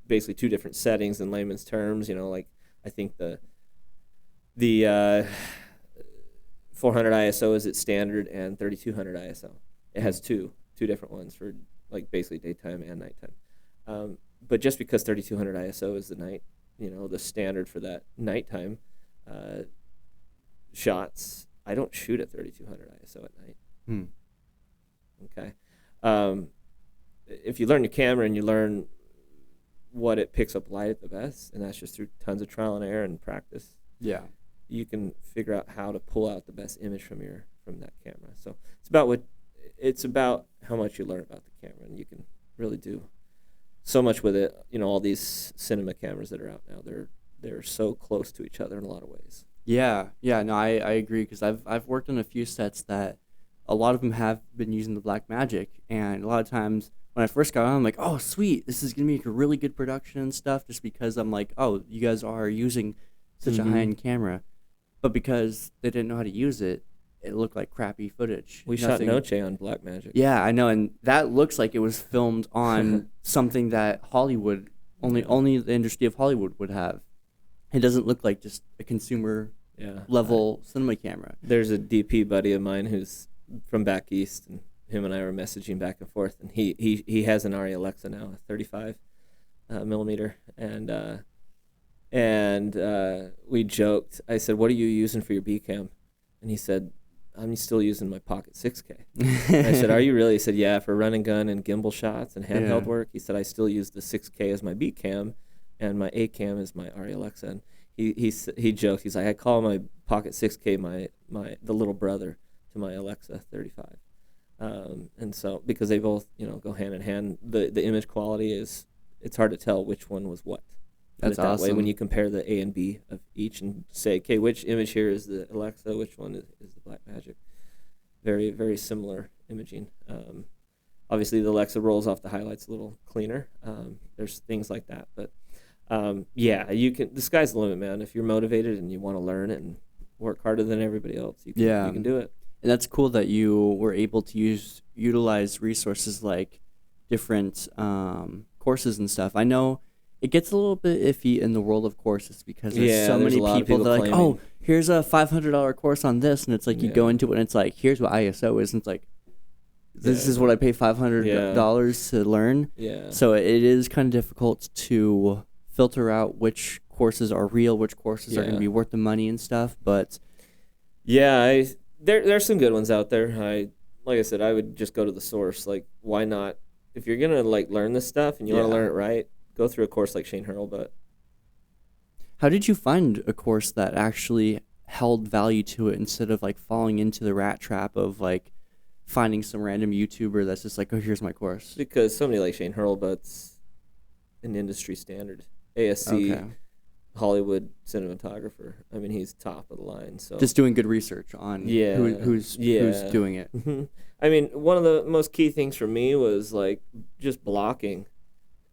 basically two different settings in layman's terms. Like I think the 400 ISO is its standard, and 3200 ISO. It has two different ones for like basically daytime and nighttime. But just because 3200 ISO is the standard for that nighttime shots, I don't shoot at 3200 ISO at night. Okay. If you learn your camera and you learn what it picks up light at the best, and that's just through tons of trial and error and practice. Yeah. You can figure out how to pull out the best image from that camera. So it's about how much you learn about the camera, and you can really do so much with it. All these cinema cameras that are out now, they're so close to each other in a lot of ways. Yeah, no, I agree, because I've worked on a few sets that a lot of them have been using the Blackmagic, and a lot of times when I first got on, I'm like, oh, sweet, this is gonna make a really good production and stuff, just because I'm like, oh, you guys are using such a high-end camera. But because they didn't know how to use it, it looked like crappy footage. We shot Noche on Blackmagic. Yeah, I know, and that looks like it was filmed on something that Hollywood, only the industry of Hollywood would have. It doesn't look like just a consumer level cinema camera. There's a DP buddy of mine who's from back east, and him and I were messaging back and forth, and he has an Arri Alexa now, a 35 millimeter, and we joked. I said, "What are you using for your B cam?" And he said, "I'm still using my Pocket 6K." I said, "Are you really?" He said, "Yeah, for run and gun and gimbal shots and handheld work." He said, "I still use the 6K as my B cam, and my A cam is my Arri Alexa." And he joked. He's like, "I call my Pocket 6K the little brother to my Alexa 35." And so because they both go hand in hand, the image quality it's hard to tell which one was what. That's that awesome. way when you compare the A and B of each and say, okay, which image here is the Alexa, which one is the Blackmagic. Very, very similar imaging. Obviously, the Alexa rolls off the highlights a little cleaner. There's things like that. But, you can. The sky's the limit, man. If you're motivated and you want to learn it and work harder than everybody else, you can do it. And that's cool that you were able to utilize resources like different courses and stuff. I know it gets a little bit iffy in the world of courses because there's so many people that are like, oh, here's a $500 course on this, and it's like you go into it and it's like, here's what ISO is, and it's like, this is what I pay $500 to learn. Yeah. So it is kind of difficult to filter out which courses are real, which courses are going to be worth the money and stuff. But there's some good ones out there. Like I said, I would just go to the source. Like, why not? If you're gonna learn this stuff and you want to learn it right, go through a course like Shane Hurlbutt. How did you find a course that actually held value to it instead of falling into the rat trap of finding some random YouTuber that's just like, oh, here's my course? Because somebody like Shane Hurlbutt's an industry standard. ASC, Hollywood cinematographer. I mean, he's top of the line. So just doing good research on who's doing it. Mm-hmm. I mean, one of the most key things for me was just blocking.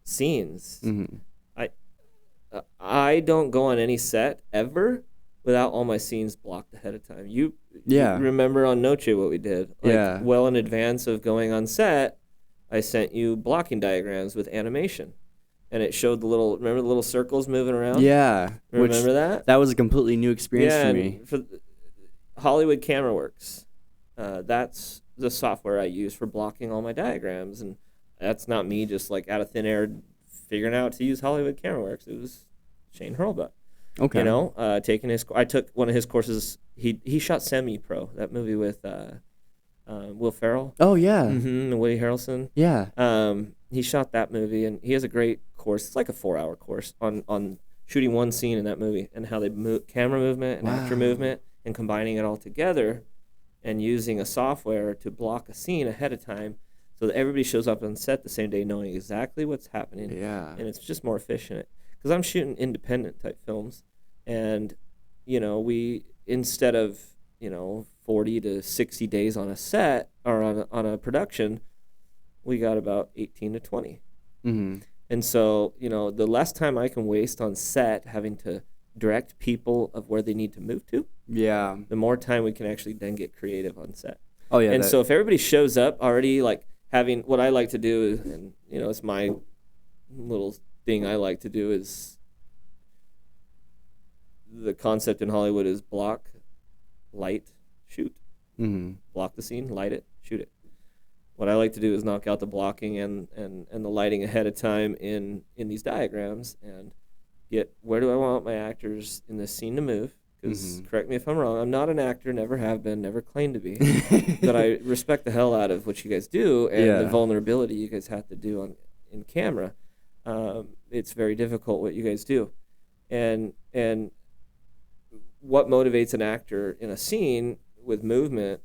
scenes. Mm-hmm. I don't go on any set ever without all my scenes blocked ahead of time. You remember on Noche what we did? Like, well in advance of going on set, I sent you blocking diagrams with animation. And it showed remember the little circles moving around? Yeah. Remember that? That was a completely new experience for me. For Hollywood Camera Works, that's the software I use for blocking all my diagrams. And that's not me just like out of thin air figuring out to use Hollywood Camera Works. It was Shane Hurlbut. Okay. You know, I took one of his courses. He shot Semi-Pro, that movie with Will Ferrell. Oh, yeah. Mm-hmm, and Woody Harrelson. Yeah. He shot that movie, and he has a great course. It's like a 4-hour course on shooting one scene in that movie and how they move camera movement and actor movement and combining it all together and using a software to block a scene ahead of time so that everybody shows up on set the same day knowing exactly what's happening. Yeah. And it's just more efficient. Because I'm shooting independent type films, and, you know, we, instead of, 40 to 60 days on a set or on a production, we got about 18 to 20. Mm-hmm. And so, the less time I can waste on set having to direct people of where they need to move to, the more time we can actually then get creative on set. Oh, yeah. And so if everybody shows up already, like, having, what I like to do, and, it's my little thing I like to do, is the concept in Hollywood is block, light, shoot. Mm-hmm. Block the scene, light it, shoot it. What I like to do is knock out the blocking and the lighting ahead of time in these diagrams and get where do I want my actors in this scene to move. Because, correct me if I'm wrong, I'm not an actor, never have been, never claimed to be. But I respect the hell out of what you guys do and the vulnerability you guys have to do in camera. It's very difficult what you guys do. And what motivates an actor in a scene with movement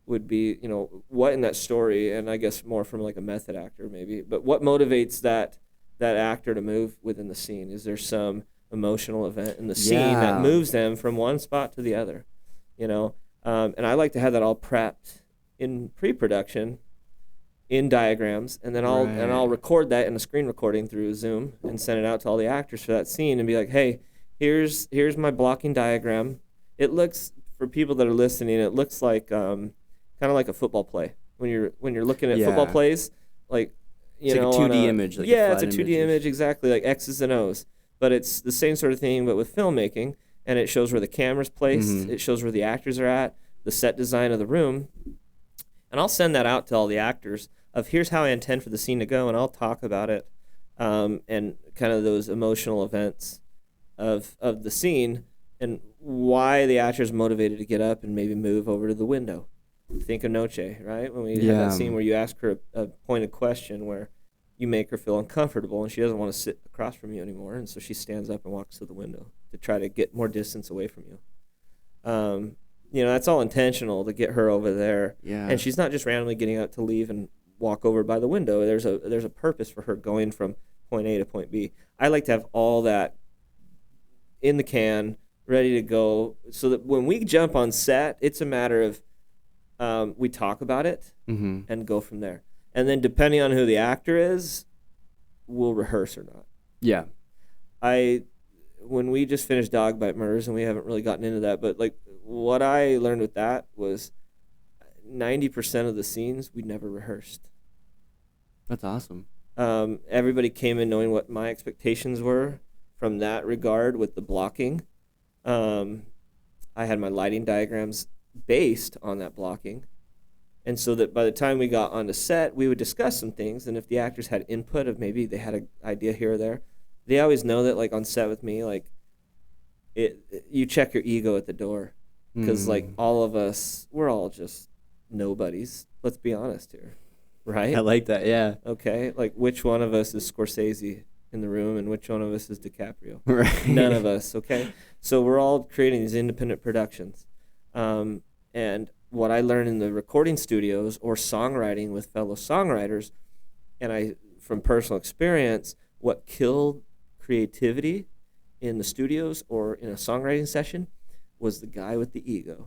would be, what in that story, and I guess more from like a method actor maybe, but what motivates that actor to move within the scene? Is there some emotional event in the scene that moves them from one spot to the other? And I like to have that all prepped in pre-production in diagrams, and then I'll record that in a screen recording through Zoom and send it out to all the actors for that scene and be like, hey, here's my blocking diagram. It looks, for people that are listening, it looks like kind of like a football play. When you're looking at football plays, like, it's like a 2D image. Like it's a 2D image, exactly, like X's and O's. But it's the same sort of thing, but with filmmaking, and it shows where the camera's placed, it shows where the actors are at, the set design of the room. And I'll send that out to all the actors of here's how I intend for the scene to go, and I'll talk about it, and kind of those emotional events of the scene and why the actor's motivated to get up and maybe move over to the window. Think of Noche, right? When we had that scene where you ask her a pointed question where you make her feel uncomfortable and she doesn't want to sit across from you anymore, and so she stands up and walks to the window to try to get more distance away from you. That's all intentional to get her over there. Yeah. And she's not just randomly getting up to leave and walk over by the window. There's a purpose for her going from point A to point B. I like to have all that in the can, ready to go, so that when we jump on set, it's a matter of we talk about it and go from there. And then depending on who the actor is, we'll rehearse or not. Yeah. When we just finished Dog Bite Murders, and we haven't really gotten into that, but like what I learned with that was 90% of the scenes we never rehearsed. That's awesome. Everybody came in knowing what my expectations were from that regard with the blocking. I had my lighting diagrams based on that blocking. And so that by the time we got onto set, we would discuss some things. And if the actors had input of maybe they had an idea here or there, they always know that, like, on set with me, like, you check your ego at the door. Because, like, all of us, we're all just nobodies. Let's be honest here. Right? I like that, yeah. Okay? Like, which one of us is Scorsese in the room and which one of us is DiCaprio? Right. None of us, okay? So we're all creating these independent productions. And what I learned in the recording studios or songwriting with fellow songwriters, and from personal experience, what killed creativity in the studios or in a songwriting session was the guy with the ego.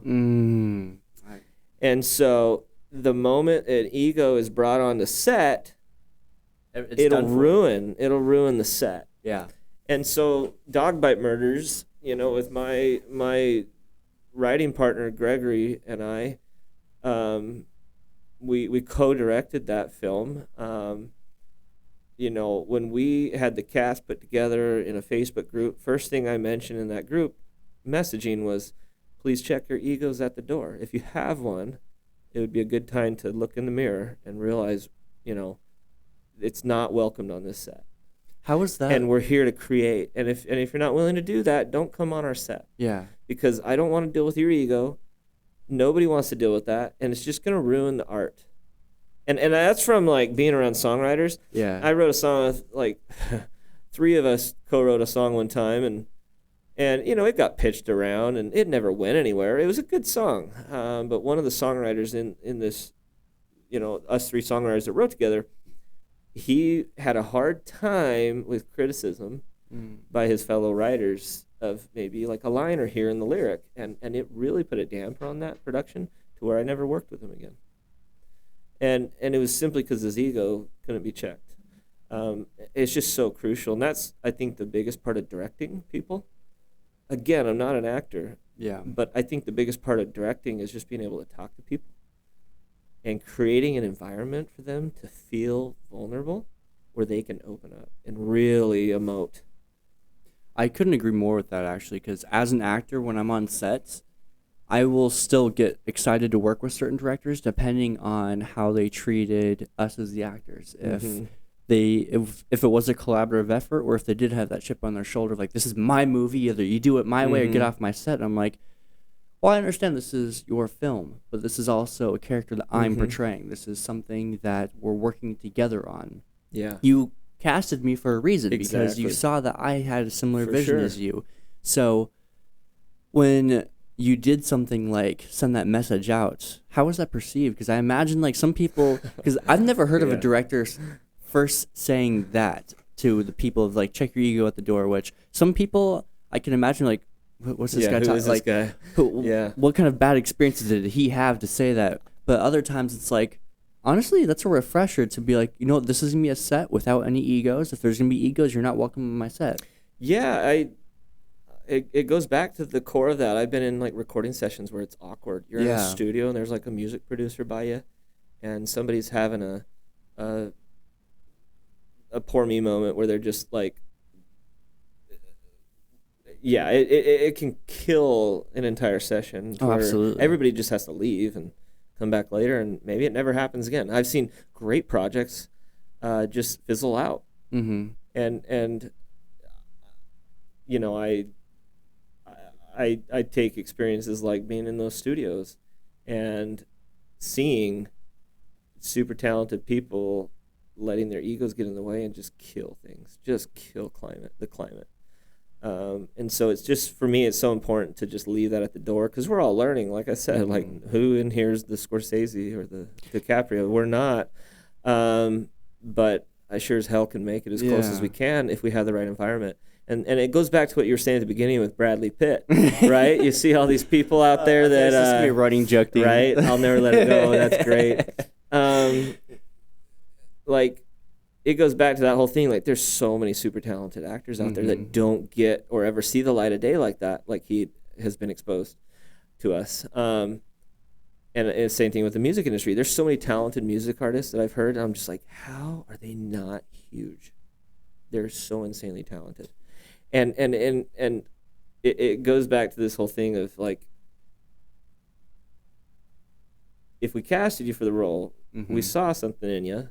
And so the moment an ego is brought on the set, It's it'll done for. ruin the set. Yeah. And so Dog Bite Murders, with my writing partner Gregory and I, we co-directed that film. When we had the cast put together in a Facebook group, first thing I mentioned in that group messaging was, please check your egos at the door. If you have one, it would be a good time to look in the mirror and realize, it's not welcomed on this set. How was that? And we're here to create. And if you're not willing to do that, don't come on our set. Yeah. Because I don't want to deal with your ego. Nobody wants to deal with that, and it's just going to ruin the art. And that's from like being around songwriters. Yeah. I wrote a song with like 3 of us co-wrote a song one time, and it got pitched around, and it never went anywhere. It was a good song, but one of the songwriters in this, us 3 songwriters that wrote together, he had a hard time with criticism by his fellow writers of maybe like a line or here in the lyric, and it really put a damper on that production to where I never worked with him again. And it was simply because his ego couldn't be checked. It's just so crucial, and that's, I think, the biggest part of directing people. Again, I'm not an actor, but I think the biggest part of directing is just being able to talk to people and creating an environment for them to feel vulnerable where they can open up and really emote. I couldn't agree more with that, actually, because as an actor, when I'm on sets, I will still get excited to work with certain directors depending on how they treated us as the actors. If it was a collaborative effort, or if they did have that chip on their shoulder, like, this is my movie, either you do it my way or get off my set. I'm like, well, I understand this is your film, but this is also a character that I'm portraying. This is something that we're working together on. Yeah. You casted me for a reason because you saw that I had a similar vision as you. So when you did something like send that message out, how was that perceived? Because I imagine like some people, because I've never heard of a director first saying that to the people of like, check your ego at the door, which some people I can imagine like, what's this guy talking like? Guy? What kind of bad experiences did he have to say that? But other times it's like, honestly, that's a refresher to be like, this is going to be a set without any egos. If there's going to be egos, you're not welcome on my set. Yeah, it goes back to the core of that. I've been in like recording sessions where it's awkward. You're in a studio and there's like a music producer by you, and somebody's having a poor me moment where they're just like, it can kill an entire session. Oh, absolutely. Everybody just has to leave and come back later, and maybe it never happens again. I've seen great projects just fizzle out. And I take experiences like being in those studios and seeing super talented people letting their egos get in the way and just kill things, just kill the climate. And so it's just, for me, it's so important to just leave that at the door, because we're all learning. Like I said, like, who in here is the Scorsese or the DiCaprio? We're not. But I sure as hell can make it as close as we can if we have the right environment. And it goes back to what you were saying at the beginning with Bradley Pitt, right? You see all these people out there that... This is going to be a running joke thing. Right? I'll never let it go. That's great. Like, it goes back to that whole thing. Like, there's so many super talented actors out there that don't get or ever see the light of day like that, like he has been exposed to us. And the same thing with the music industry. There's so many talented music artists that I've heard, and I'm just like, how are they not huge? They're so insanely talented. And it goes back to this whole thing of, like, if we casted you for the role, we saw something in you.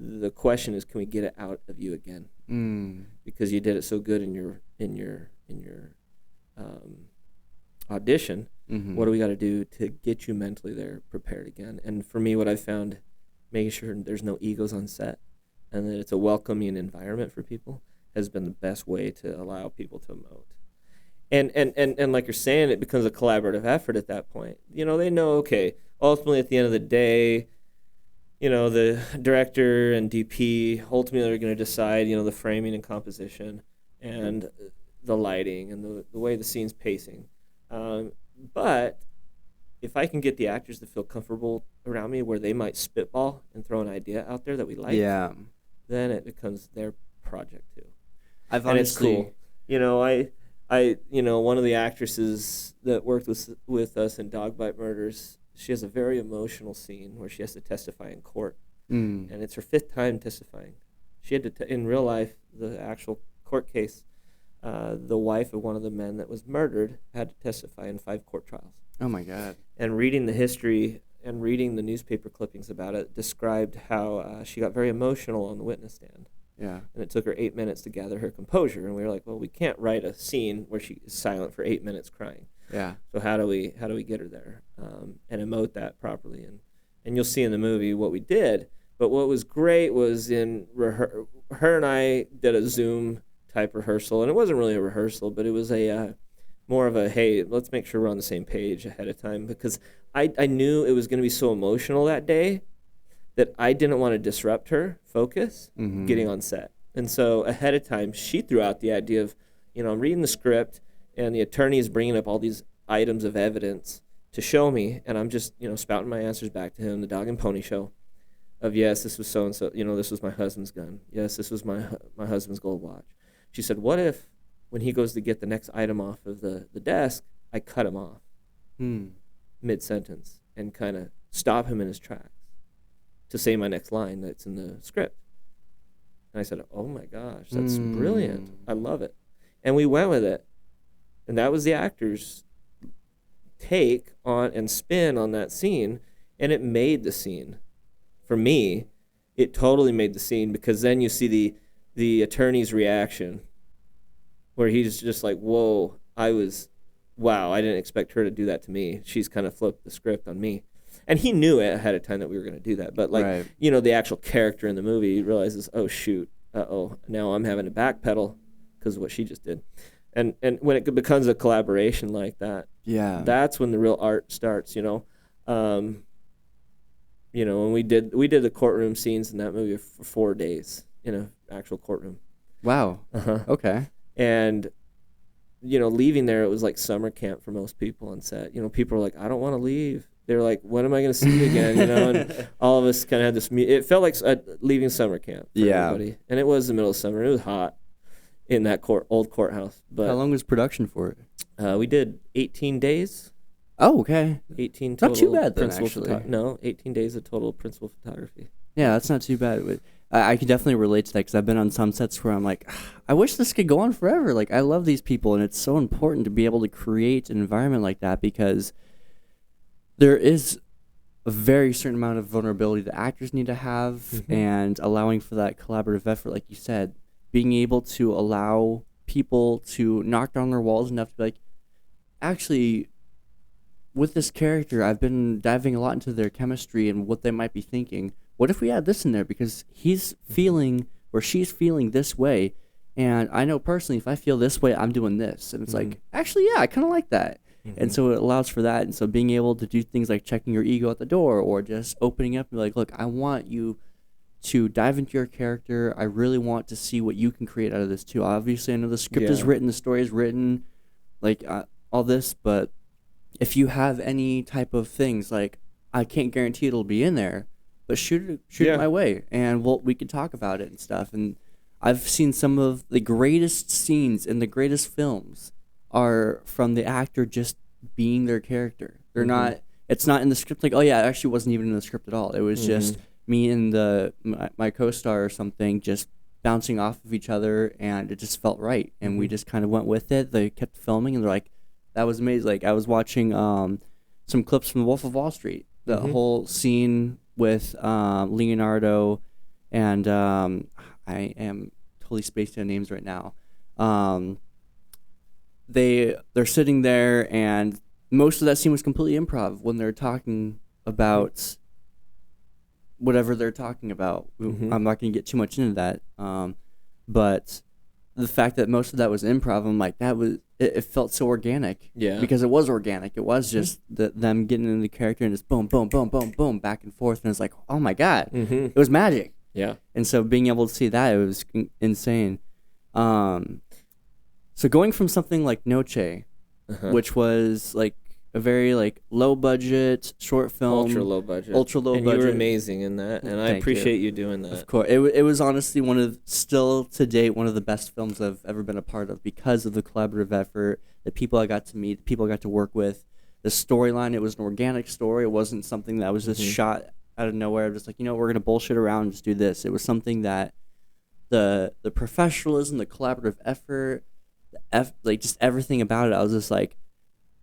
The question is, can we get it out of you again? Because you did it so good in your audition. What do we got to do to get you mentally there, prepared again? And for me, what I found, making sure there's no egos on set and that it's a welcoming environment for people, has been the best way to allow people to emote. And like you're saying, it becomes a collaborative effort at that point. They know, okay, ultimately at the end of the day, the director and DP ultimately are going to decide, the framing and composition and the lighting and the way the scene's pacing. But if I can get the actors to feel comfortable around me where they might spitball and throw an idea out there that we like, then it becomes their project too. I've And it's honestly, cool. One of the actresses that worked with us in Dog Bite Murders, she has a very emotional scene where she has to testify in court, and it's her 5th time testifying. She had to, in real life, the actual court case, the wife of one of the men that was murdered had to testify in 5 court trials. oh my God. And reading the history and reading the newspaper clippings about it described how she got very emotional on the witness stand. Yeah. And it took her 8 minutes to gather her composure. And we were like, well, we can't write a scene where she is silent for 8 minutes crying. Yeah. So how do we get her there and emote that properly? And you'll see in the movie what we did. But what was great was her and I did a Zoom type rehearsal, and it wasn't really a rehearsal, but it was a more of a, hey, let's make sure we're on the same page ahead of time, because I knew it was going to be so emotional that day that I didn't want to disrupt her focus getting on set. And so ahead of time, she threw out the idea of, I'm reading the script, and the attorney is bringing up all these items of evidence to show me, and I'm just, spouting my answers back to him, the dog and pony show of, yes, this was so-and-so, this was my husband's gun. Yes, this was my husband's gold watch. She said, what if when he goes to get the next item off of the desk, I cut him off mid-sentence and kind of stop him in his tracks to say my next line that's in the script. And I said, oh my gosh, that's brilliant. I love it. And we went with it. And that was the actor's take on and spin on that scene. And it made the scene. For me, it totally made the scene, because then you see the attorney's reaction where he's just like, whoa, wow, I didn't expect her to do that to me. She's kind of flipped the script on me. And he knew it ahead of time that we were going to do that. But, the actual character in the movie realizes, oh, shoot, now I'm having to backpedal because of what she just did. And when it becomes a collaboration like that, that's when the real art starts, when we did the courtroom scenes in that movie for 4 days in an actual courtroom. Wow. Okay. And leaving there, it was like summer camp for most people on set. People were like, I don't want to leave. They're like, when am I going to see you again? And all of us kind of had this. It felt like leaving summer camp for everybody. And it was the middle of summer. It was hot in that old courthouse. But how long was production for it? We did 18 days. Oh, okay. 18 total. Not too bad then, actually. No, 18 days of total principal photography. Yeah, that's not too bad. I can definitely relate to that, because I've been on some sets where I'm like, I wish this could go on forever. Like, I love these people, and it's so important to be able to create an environment like that, because there is a very certain amount of vulnerability that actors need to have, and allowing for that collaborative effort, like you said, being able to allow people to knock down their walls enough to be like, actually, with this character, I've been diving a lot into their chemistry and what they might be thinking. What if we add this in there, because he's feeling or she's feeling this way, and I know personally if I feel this way, I'm doing this. And it's like, actually, yeah, I kind of like that. And so it allows for that. And so being able to do things like checking your ego at the door, or just opening up and be like, look, I want you to dive into your character. I really want to see what you can create out of this too. Obviously, I know the script is written, the story is written, like all this, but if you have any type of things, like, I can't guarantee it'll be in there, but shoot it my way, and we can talk about it and stuff. And I've seen some of the greatest scenes in the greatest films are from the actor just being their character. They're not. It's not in the script. Like, oh yeah, it actually wasn't even in the script at all. It was just me and my co-star or something just bouncing off of each other, and it just felt right. And we just kind of went with it. They kept filming, and they're like, that was amazing. Like, I was watching some clips from The Wolf of Wall Street. The whole scene with Leonardo and I am totally spacing on names right now. They're sitting there, and most of that scene was completely improv when they're talking about whatever they're talking about. I'm not going to get too much into that, but the fact that most of that was improv, I'm like, it felt so organic. Yeah. Because it was organic. It was just them getting into the character and just boom, boom, boom, boom, boom, back and forth. And it's like, oh my God. It was magic. Yeah. And so being able to see that, it was insane. So going from something like Noche, which was like a very like low budget short film, Ultra low budget. ultra low and budget. you were amazing in that, and I Thank you. appreciate you doing that. Of course, it was honestly still to date one of the best films I've ever been a part of because of the collaborative effort, the people I got to meet, the people I got to work with, the storyline. It was an organic story. It wasn't something that was just shot out of nowhere. Just like, we're gonna bullshit around and just do this. It was something that the professionalism, the collaborative effort, like just everything about it. I was just like,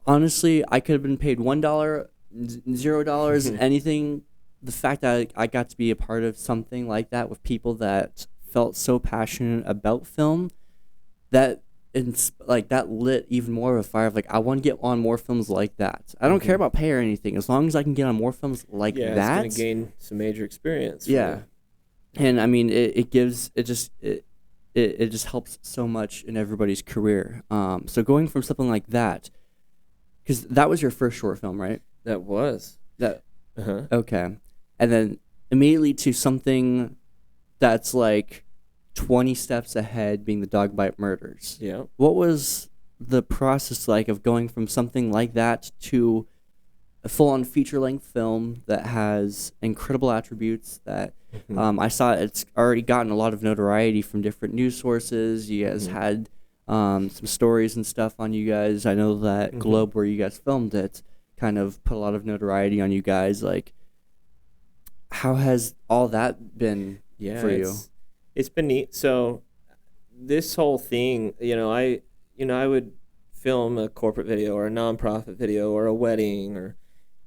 honestly, I could have been paid $1, $0, anything. The fact that I got to be a part of something like that with people that felt so passionate about film, that that lit even more of a fire of like, I want to get on more films like that. I don't care about pay or anything, as long as I can get on more films like Yeah, that. it's gonna gain some major experience. Yeah, and I mean, it just helps so much in everybody's career. So going from something like that, because that was your first short film, right? That was. That Uh-huh. Okay. And then immediately to something that's like 20 steps ahead, being the Dog Bite Murders. Yeah. What was the process like of going from something like that to a full-on feature-length film that has incredible attributes that I saw it's already gotten a lot of notoriety from different news sources. You guys had some stories and stuff on you guys. I know that Globe, where you guys filmed it, kind of put a lot of notoriety on you guys. Like, how has all that been for you? It's been neat. So this whole thing, I would film a corporate video or a nonprofit video or a wedding or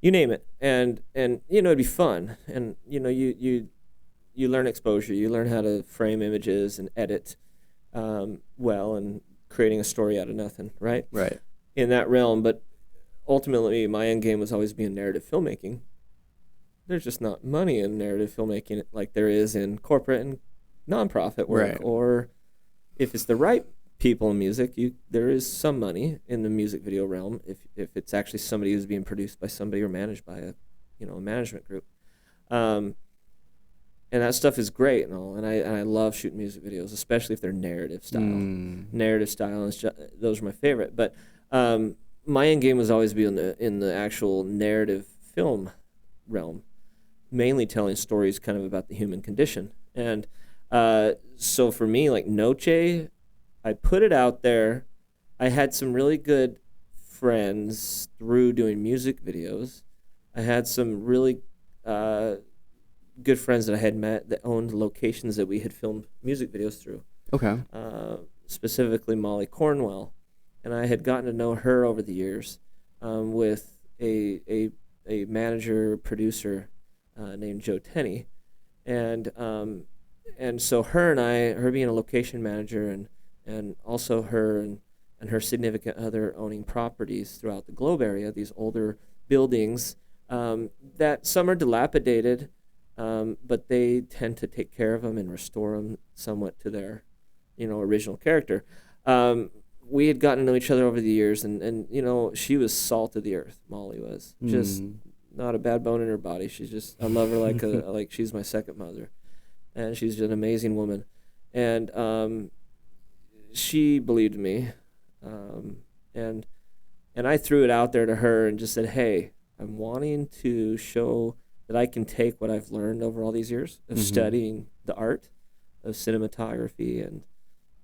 you name it, and it'd be fun, and you learn exposure, you learn how to frame images and edit well, and creating a story out of nothing, right? Right. In that realm, but ultimately my end game was always being narrative filmmaking. There's just not money in narrative filmmaking like there is in corporate and nonprofit work. Right. Or if it's the right people in music, there is some money in the music video realm if it's actually somebody who's being produced by somebody or managed by a management group. And that stuff is great and all, and I love shooting music videos, especially if they're narrative style. Narrative style, and those are my favorite. But my end game was always be in the actual narrative film realm, mainly telling stories kind of about the human condition. And so for me, like Noche, I put it out there. I had some really good friends through doing music videos. I had some really good friends that I had met that owned locations that we had filmed music videos through. Okay. Specifically Molly Cornwell. And I had gotten to know her over the years with a manager, producer named Joe Tenney. And so her being a location manager and also her and her significant other owning properties throughout the Globe area, these older buildings that some are dilapidated, but they tend to take care of them and restore them somewhat to their, original character. We had gotten to know each other over the years, and she was salt of the earth. Molly was just not a bad bone in her body. She's just, I love her like she's my second mother, and she's an amazing woman, and she believed me, and I threw it out there to her and just said, hey, I'm wanting to show that I can take what I've learned over all these years of studying the art of cinematography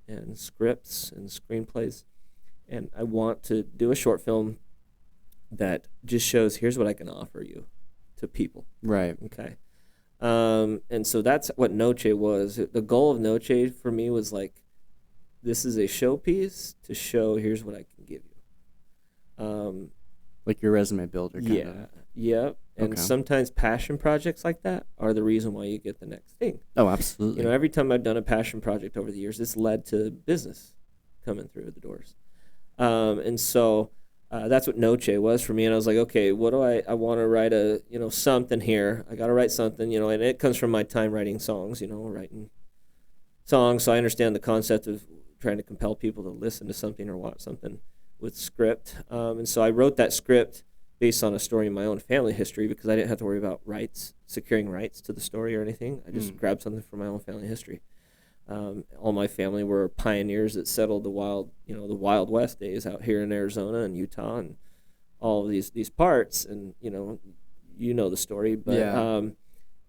and scripts and screenplays, and I want to do a short film that just shows here's what I can offer you to people. Right. Okay. And so that's what Noche was. The goal of Noche for me was like, this is a showpiece to show here's what I can give you. Like your resume builder. Yeah. Yep. And Okay. sometimes passion projects like that are the reason why you get the next thing. Oh, absolutely. Every time I've done a passion project over the years, it's led to business coming through the doors. And so that's what Noche was for me. And I was like, okay, what do I want to write something here. I got to write something, and it comes from my time writing songs, writing songs. So I understand the concept of trying to compel people to listen to something or watch something with script. And so I wrote that script based on a story in my own family history because I didn't have to worry about securing rights to the story or anything. I just grabbed something from my own family history. All my family were pioneers that settled the Wild West days out here in Arizona and Utah and all of these parts, and you know the story, but Yeah.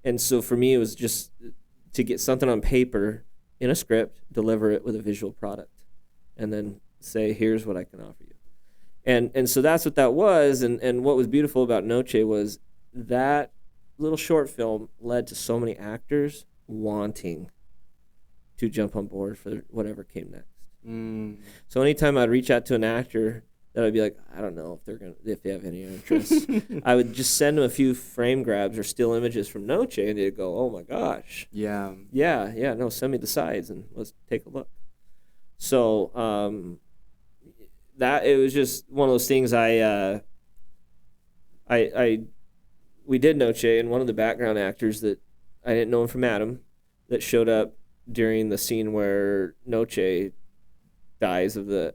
and so for me it was just to get something on paper in a script, deliver it with a visual product, and then say, here's what I can offer you. And so that's what that was. And what was beautiful about Noche was that little short film led to so many actors wanting to jump on board for whatever came next. So anytime I'd reach out to an actor that I'd be like, I don't know if they have any interest, I would just send them a few frame grabs or still images from Noche, and they'd go, oh my gosh, Yeah. no, send me the sides and let's take a look. So that it was just one of those things. We did Noche, and one of the background actors that I didn't know him from Adam, that showed up during the scene where Noche dies of the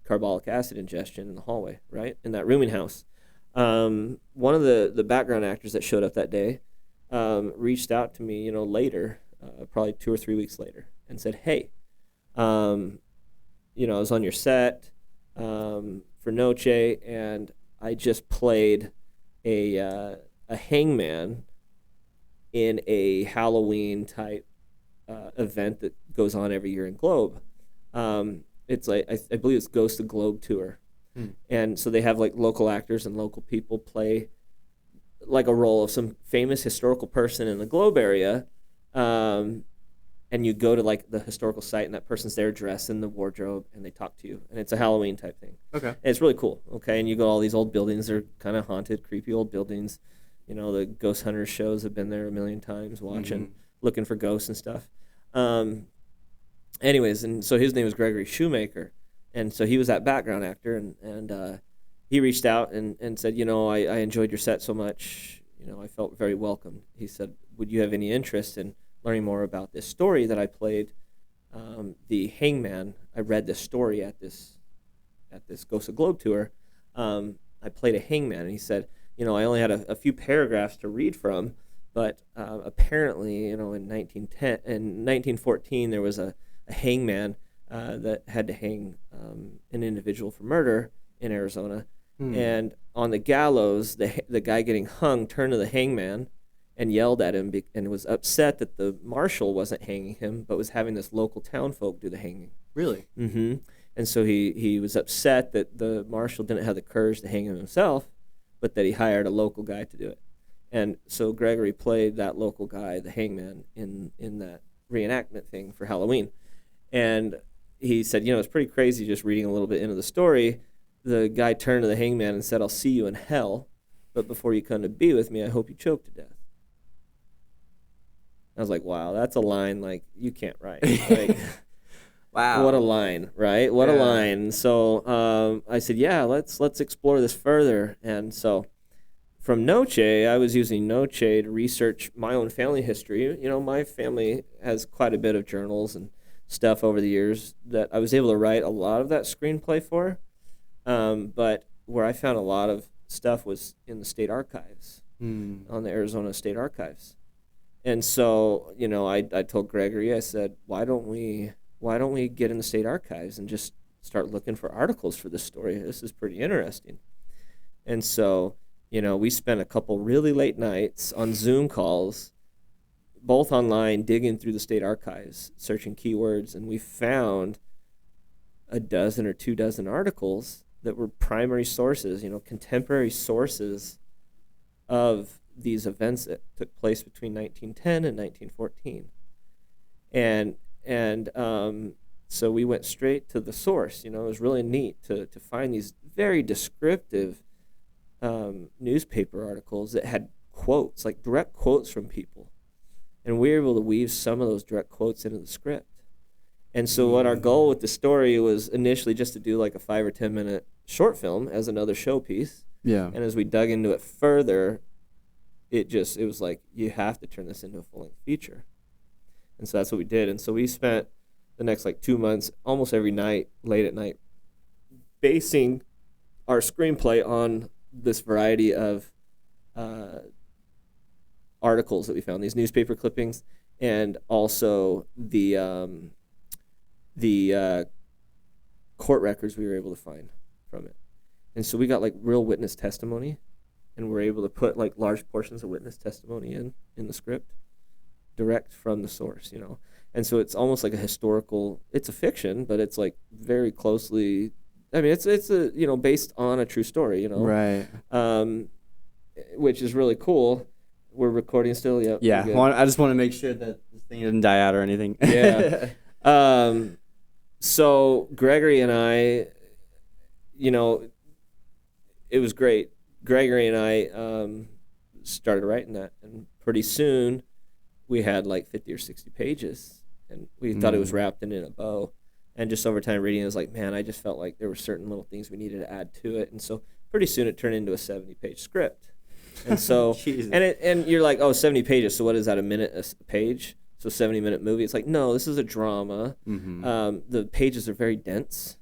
carbolic acid ingestion in the hallway, right, in that rooming house. One of the background actors that showed up that day reached out to me, later, probably 2 or 3 weeks later, and said, hey, I was on your set for Noche, and I just played a hangman in a Halloween type event that goes on every year in Globe. It's like I believe it's Ghost of Globe tour, and so they have like local actors and local people play like a role of some famous historical person in the Globe area. And you go to like the historical site, and that person's there dressed in the wardrobe, and they talk to you, and it's a Halloween type thing. Okay. And it's really cool. Okay, and you go to all these old buildings. They're kind of haunted, creepy old buildings. The ghost hunters shows have been there a million times, watching, looking for ghosts and stuff. Anyways, and so his name was Gregory Shoemaker, and so he was that background actor, and he reached out and said, I enjoyed your set so much. I felt very welcome. He said, would you have any interest in learning more about this story that I played, the hangman? I read this story at this Ghost of Globe tour. I played a hangman, and he said, I only had a few paragraphs to read from, but apparently, in 1914, there was a hangman that had to hang an individual for murder in Arizona, and on the gallows, the guy getting hung turned to the hangman and yelled at him and was upset that the marshal wasn't hanging him, but was having this local town folk do the hanging. Really? Mm-hmm. And so he was upset that the marshal didn't have the courage to hang him himself, but that he hired a local guy to do it. And so Gregory played that local guy, the hangman, in that reenactment thing for Halloween. And he said, it's pretty crazy just reading a little bit into the story. The guy turned to the hangman and said, I'll see you in hell, but before you come to be with me, I hope you choke to death. I was like, wow, that's a line like you can't write. Like, wow. What a line, right? What a line. So I said, yeah, let's explore this further. And so from Noche, I was using Noche to research my own family history. My family has quite a bit of journals and stuff over the years that I was able to write a lot of that screenplay for. But where I found a lot of stuff was in the state archives, on the Arizona State Archives. And so, I told Gregory, I said, why don't we get in the state archives and just start looking for articles for this story? This is pretty interesting. And so, we spent a couple really late nights on Zoom calls, both online, digging through the state archives, searching keywords, and we found a dozen or 24 articles that were primary sources, contemporary sources of these events that took place between 1910 and 1914. And so we went straight to the source. It was really neat to find these very descriptive newspaper articles that had quotes, like direct quotes from people. And we were able to weave some of those direct quotes into the script. And so what our goal with the story was initially just to do like a 5 or 10 minute short film as another showpiece. Yeah. And as we dug into it further, it was like, you have to turn this into a full-length feature. And so that's what we did. And so we spent the next 2 months, almost every night, late at night, basing our screenplay on this variety of articles that we found, these newspaper clippings, and also the court records we were able to find from it. And so we got like real witness testimony, and we're able to put like large portions of witness testimony in the script, direct from the source, you know. And so it's almost like a historical. It's a fiction, but it's like very closely. I mean, it's a based on a true story, you know. Right. Which is really cool. We're recording still. Yep. Yeah. I just want to make sure that this thing didn't die out or anything. Yeah. So Gregory and I, it was great. Gregory and I started writing that, and pretty soon we had like 50 or 60 pages, and we thought it was wrapped in a bow. And just over time reading, it was like, man, I just felt like there were certain little things we needed to add to it. And so pretty soon it turned into a 70-page script. And so, and you're like, oh, 70 pages. So what is that, a minute a page? So 70-minute movie. It's like, no, this is a drama. The pages are very dense.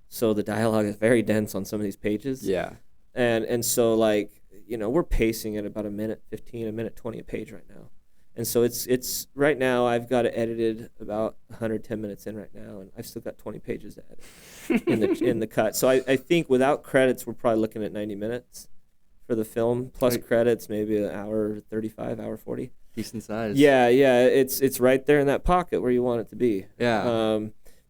So the dialogue is very dense on some of these pages. Yeah. And so like, we're pacing at about a minute 15, a minute 20 a page right now. And so it's right now I've got it edited about 110 minutes in right now, and I've still got 20 pages to edit in the cut. So I think without credits, we're probably looking at 90 minutes for the film, plus credits, maybe an hour 35, hour 40. Decent size. Yeah, it's right there in that pocket where you want it to be. Yeah.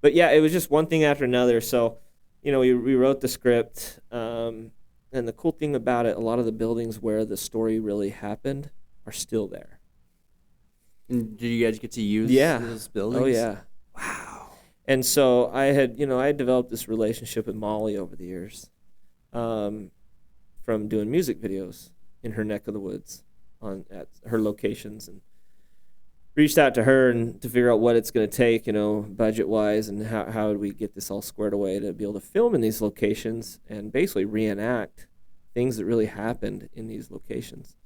But yeah, it was just one thing after another. So, we wrote the script, and the cool thing about it, a lot of the buildings where the story really happened are still there. And did you guys get to use those buildings? Oh, yeah. Wow. And so I had developed this relationship with Molly over the years, from doing music videos in her neck of the woods at her locations, and reached out to her and to figure out what it's going to take, budget-wise, and how do we get this all squared away to be able to film in these locations and basically reenact things that really happened in these locations.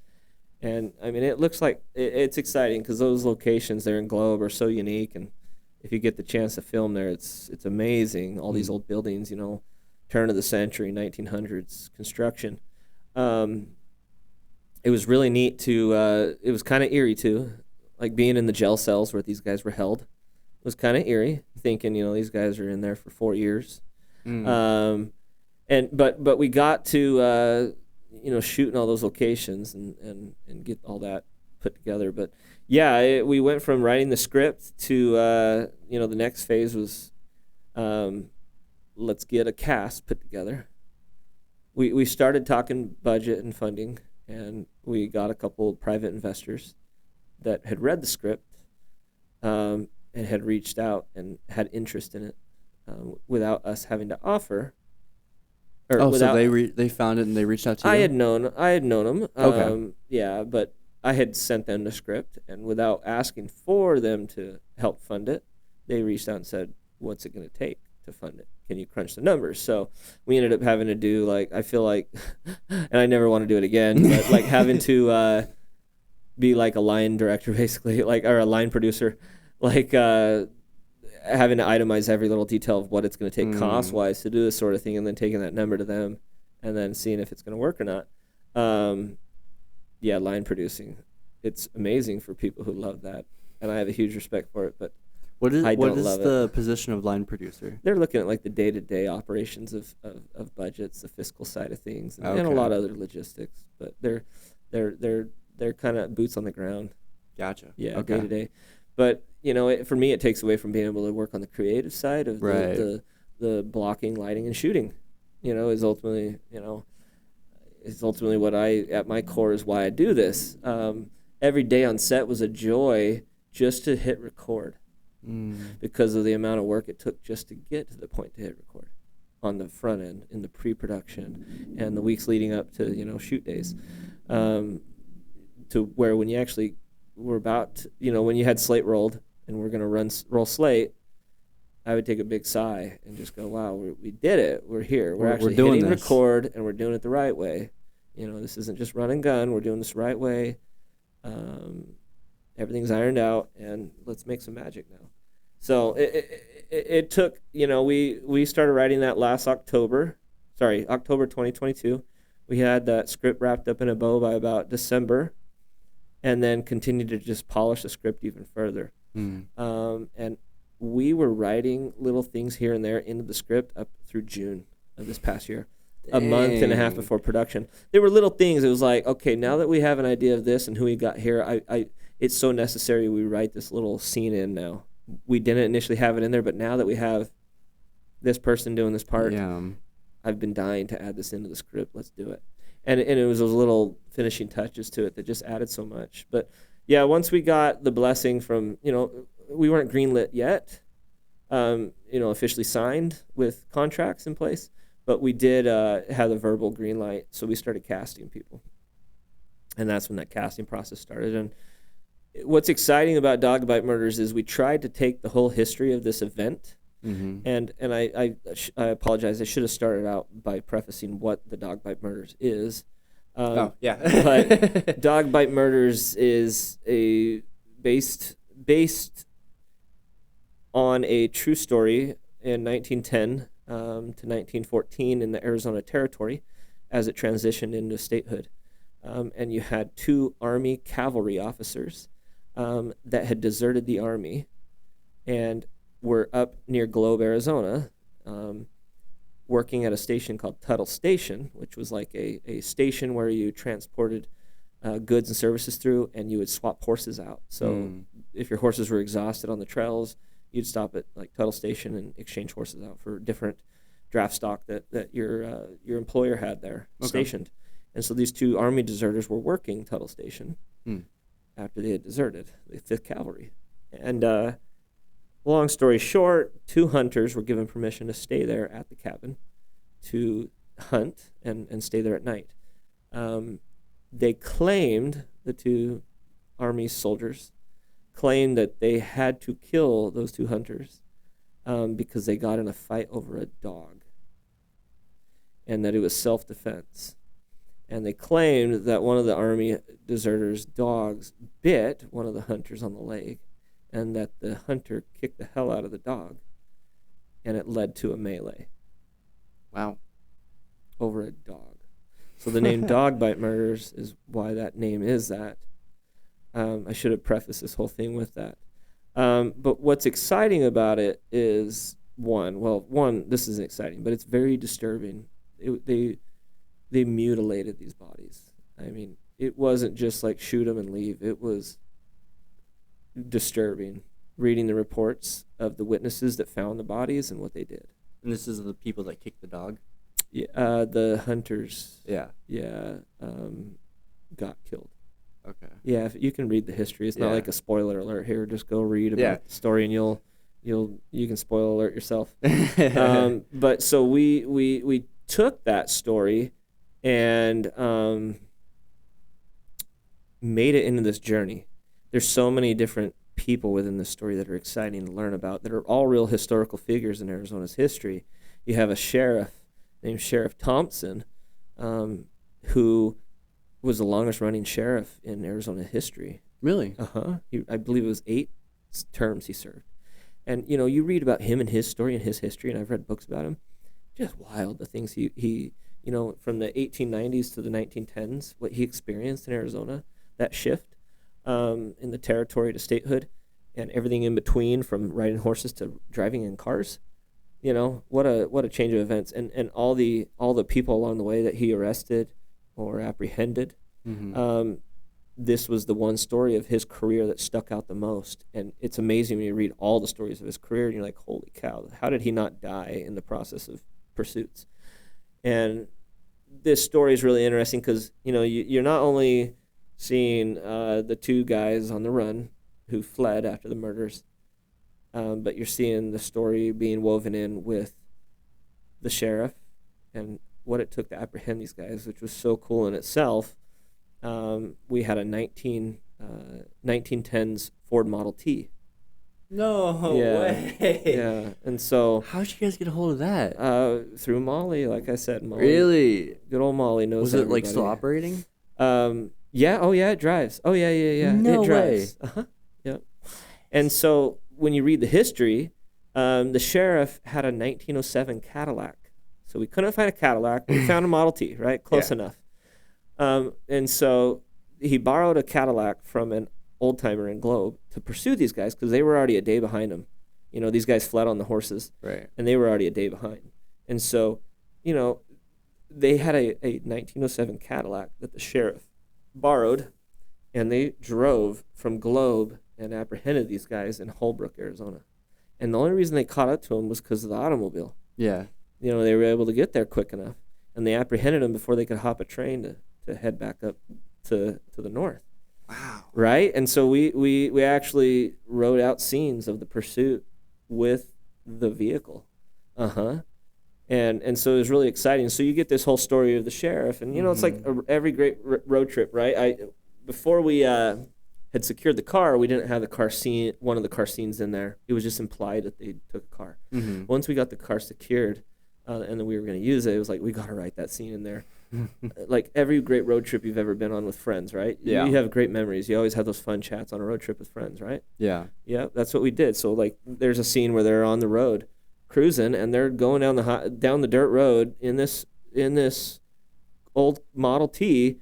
And, I mean, it looks like it's exciting because those locations there in Globe are so unique. And if you get the chance to film there, it's amazing. All these old buildings, turn of the century, 1900s construction. It was really neat it was kind of eerie, too. Like being in the jail cells where these guys were held. It was kind of eerie, thinking, these guys are in there for 4 years. But we got to... shooting all those locations and get all that put together. But yeah, we went from writing the script to, the next phase was, let's get a cast put together. We started talking budget and funding, and we got a couple private investors that had read the script, and had reached out and had interest in it, without us having to offer. So they found it and they reached out to you? I had known them. Okay. Yeah, but I had sent them the script, and without asking for them to help fund it, they reached out and said, "What's it going to take to fund it? Can you crunch the numbers?" So we ended up having to do I feel like, and I never want to do it again, but like having to be like a line director basically, or a line producer, having to itemize every little detail of what it's going to take cost-wise to do this sort of thing, and then taking that number to them and then seeing if it's going to work or not. Line producing. It's amazing for people who love that, and I have a huge respect for it, but what is the it. position of line producer? They're looking at like the day-to-day operations of budgets, the fiscal side of things, and a lot of other logistics, but they're kind of boots on the ground. Gotcha. Yeah, okay. day-to-day. But, for me, it takes away from being able to work on the creative side of the blocking, lighting, and shooting, is ultimately what at my core is why I do this. Every day on set was a joy just to hit record because of the amount of work it took just to get to the point to hit record on the front end, in the pre-production, and the weeks leading up to, shoot days, to where when you actually were about to, when you had slate rolled and we're going to roll slate, I would take a big sigh and just go, wow, we did it. We're here. We're actually hitting record, and we're doing it the right way. This isn't just run and gun. We're doing this the right way. Everything's ironed out, and let's make some magic now. So it took, we started writing that last October 2022. We had that script wrapped up in a bow by about December, and then continued to just polish the script even further. And we were writing little things here and there into the script up through June of this past year. a month and a half Dang. before production. There were little things. It was like, okay, now that we have an idea of this and who we got here, it's so necessary we write this little scene in now. We didn't initially have it in there, but now that we have this person doing this part, Yeah. I've been dying to add this into the script. Let's do it. And it was those little finishing touches to it that just added so much. But yeah, once we got the blessing from, we weren't greenlit yet, officially signed with contracts in place, but we did have the verbal green light. So we started casting people. And that's when that casting process started. And what's exciting about Dog Bite Murders is we tried to take the whole history of this event. Mm-hmm. And I apologize. I should have started out by prefacing what the Dog Bite Murders is. Yeah. But Dog Bite Murders is based on a true story in 1910 to 1914 in the Arizona Territory as it transitioned into statehood. And you had 2 Army cavalry officers that had deserted the Army and were up near Globe, Arizona, working at a station called Tuttle Station, which was like a station where you transported goods and services through, and you would swap horses out. So if your horses were exhausted on the trails, you'd stop at like Tuttle Station and exchange horses out for different draft stock that your employer had there stationed. And so these 2 Army deserters were working Tuttle Station after they had deserted the 5th Cavalry. And long story short, 2 hunters were given permission to stay there at the cabin to hunt and stay there at night. They claimed, the 2 Army soldiers claimed that they had to kill those 2 hunters because they got in a fight over a dog and that it was self-defense. And they claimed that one of the Army deserters' dogs bit one of the hunters on the leg, and that the hunter kicked the hell out of the dog, and it led to a melee. Wow. Over a dog. So the name Dog Bite Murders is why that name is that. I should have prefaced this whole thing with that. But what's exciting about it is, one, this isn't exciting, but it's very disturbing. They mutilated these bodies. I mean, it wasn't just like shoot them and leave. It was disturbing reading the reports of the witnesses that found the bodies and what they did. And this is the people that kicked the dog? Yeah, the hunters. Yeah. Yeah, got killed. Okay. Yeah, if you can read the history. It's not like a spoiler alert here. Just go read about the story, and you can spoiler alert yourself. But so we took that story and made it into this journey. There's so many different people within this story that are exciting to learn about that are all real historical figures in Arizona's history. You have a sheriff named Sheriff Thompson, who was the longest running sheriff in Arizona history. Really? I believe it was 8 terms he served. And, you read about him and his story and his history, and I've read books about him. Just wild, the things he from the 1890s to the 1910s, what he experienced in Arizona, that shift in the territory to statehood, and everything in between, from riding horses to driving in cars. What a change of events, and all the people along the way that he arrested or apprehended. Mm-hmm. This was the one story of his career that stuck out the most. And it's amazing when you read all the stories of his career, and you're like, holy cow, how did he not die in the process of pursuits? And this story is really interesting because, you're not only seeing the 2 guys on the run who fled after the murders, but you're seeing the story being woven in with the sheriff and what it took to apprehend these guys, which was so cool in itself. We had a 1910s Ford Model T. No way. Yeah, and so how'd you guys get a hold of that? Through Molly, like I said. Molly, really? Good old Molly knows. Was everybody. it still operating? Yeah. Oh yeah, it drives. Oh yeah. No it drives. way. Yep. And so when you read the history, the sheriff had a 1907 Cadillac. So we couldn't find a Cadillac. We found a Model T, right? Close enough. And so he borrowed a Cadillac from an old-timer in Globe to pursue these guys because they were already a day behind him. These guys fled on the horses. Right. And they were already a day behind. And so, they had a 1907 Cadillac that the sheriff borrowed, and they drove from Globe and apprehended these guys in Holbrook, Arizona. And the only reason they caught up to them was because of the automobile. Yeah. You know, they were able to get there quick enough, and they apprehended them before they could hop a train to head back up to the north. Wow. Right? And so we actually wrote out scenes of the pursuit with the vehicle. And so it was really exciting. So you get this whole story of the sheriff, and it's like every great road trip, right? Before we had secured the car, we didn't have the car scene, one of the car scenes in there. It was just implied that they took a car. Once we got the car secured, and then we were going to use it, it was like, we got to write that scene in there. Like every great road trip you've ever been on with friends, right? Yeah. You have great memories. You always have those fun chats on a road trip with friends, right? Yeah. Yeah, that's what we did. So like, there's a scene where they're on the road cruising, and they're going down the dirt road in this old Model T,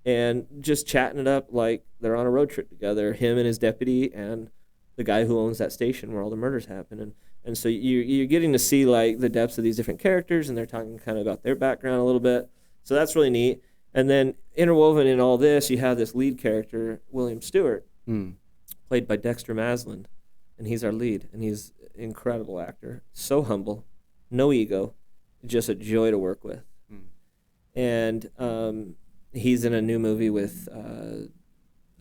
and just chatting it up like they're on a road trip together. Him and his deputy and the guy who owns that station where all the murders happen, and so you're getting to see like the depths of these different characters, and they're talking kind of about their background a little bit. So that's really neat. And then interwoven in all this, you have this lead character, William Stewart, played by Dexter Maslin, and he's our lead, and he's an incredible actor, so humble, no ego, just a joy to work with. And he's in a new movie with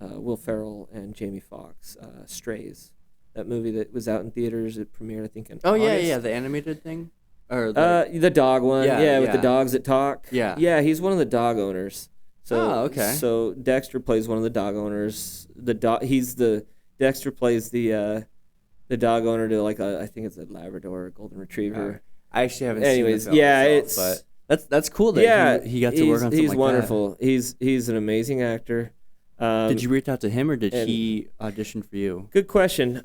Will Ferrell and Jamie Foxx, Strays. That movie that was out in theaters, it premiered, I think, in August. Yeah, the animated thing? Or the dog one, with the dogs that talk. Yeah. He's one of the dog owners. So, okay. So Dexter plays one of the dog owners. Dexter plays the dog owner to like I think it's a Labrador or Golden Retriever. I actually haven't Anyways, seen the film myself, but that's cool that he got to work on something like that. He's wonderful. He's an amazing actor. Did you reach out to him, or did he audition for you? Good question.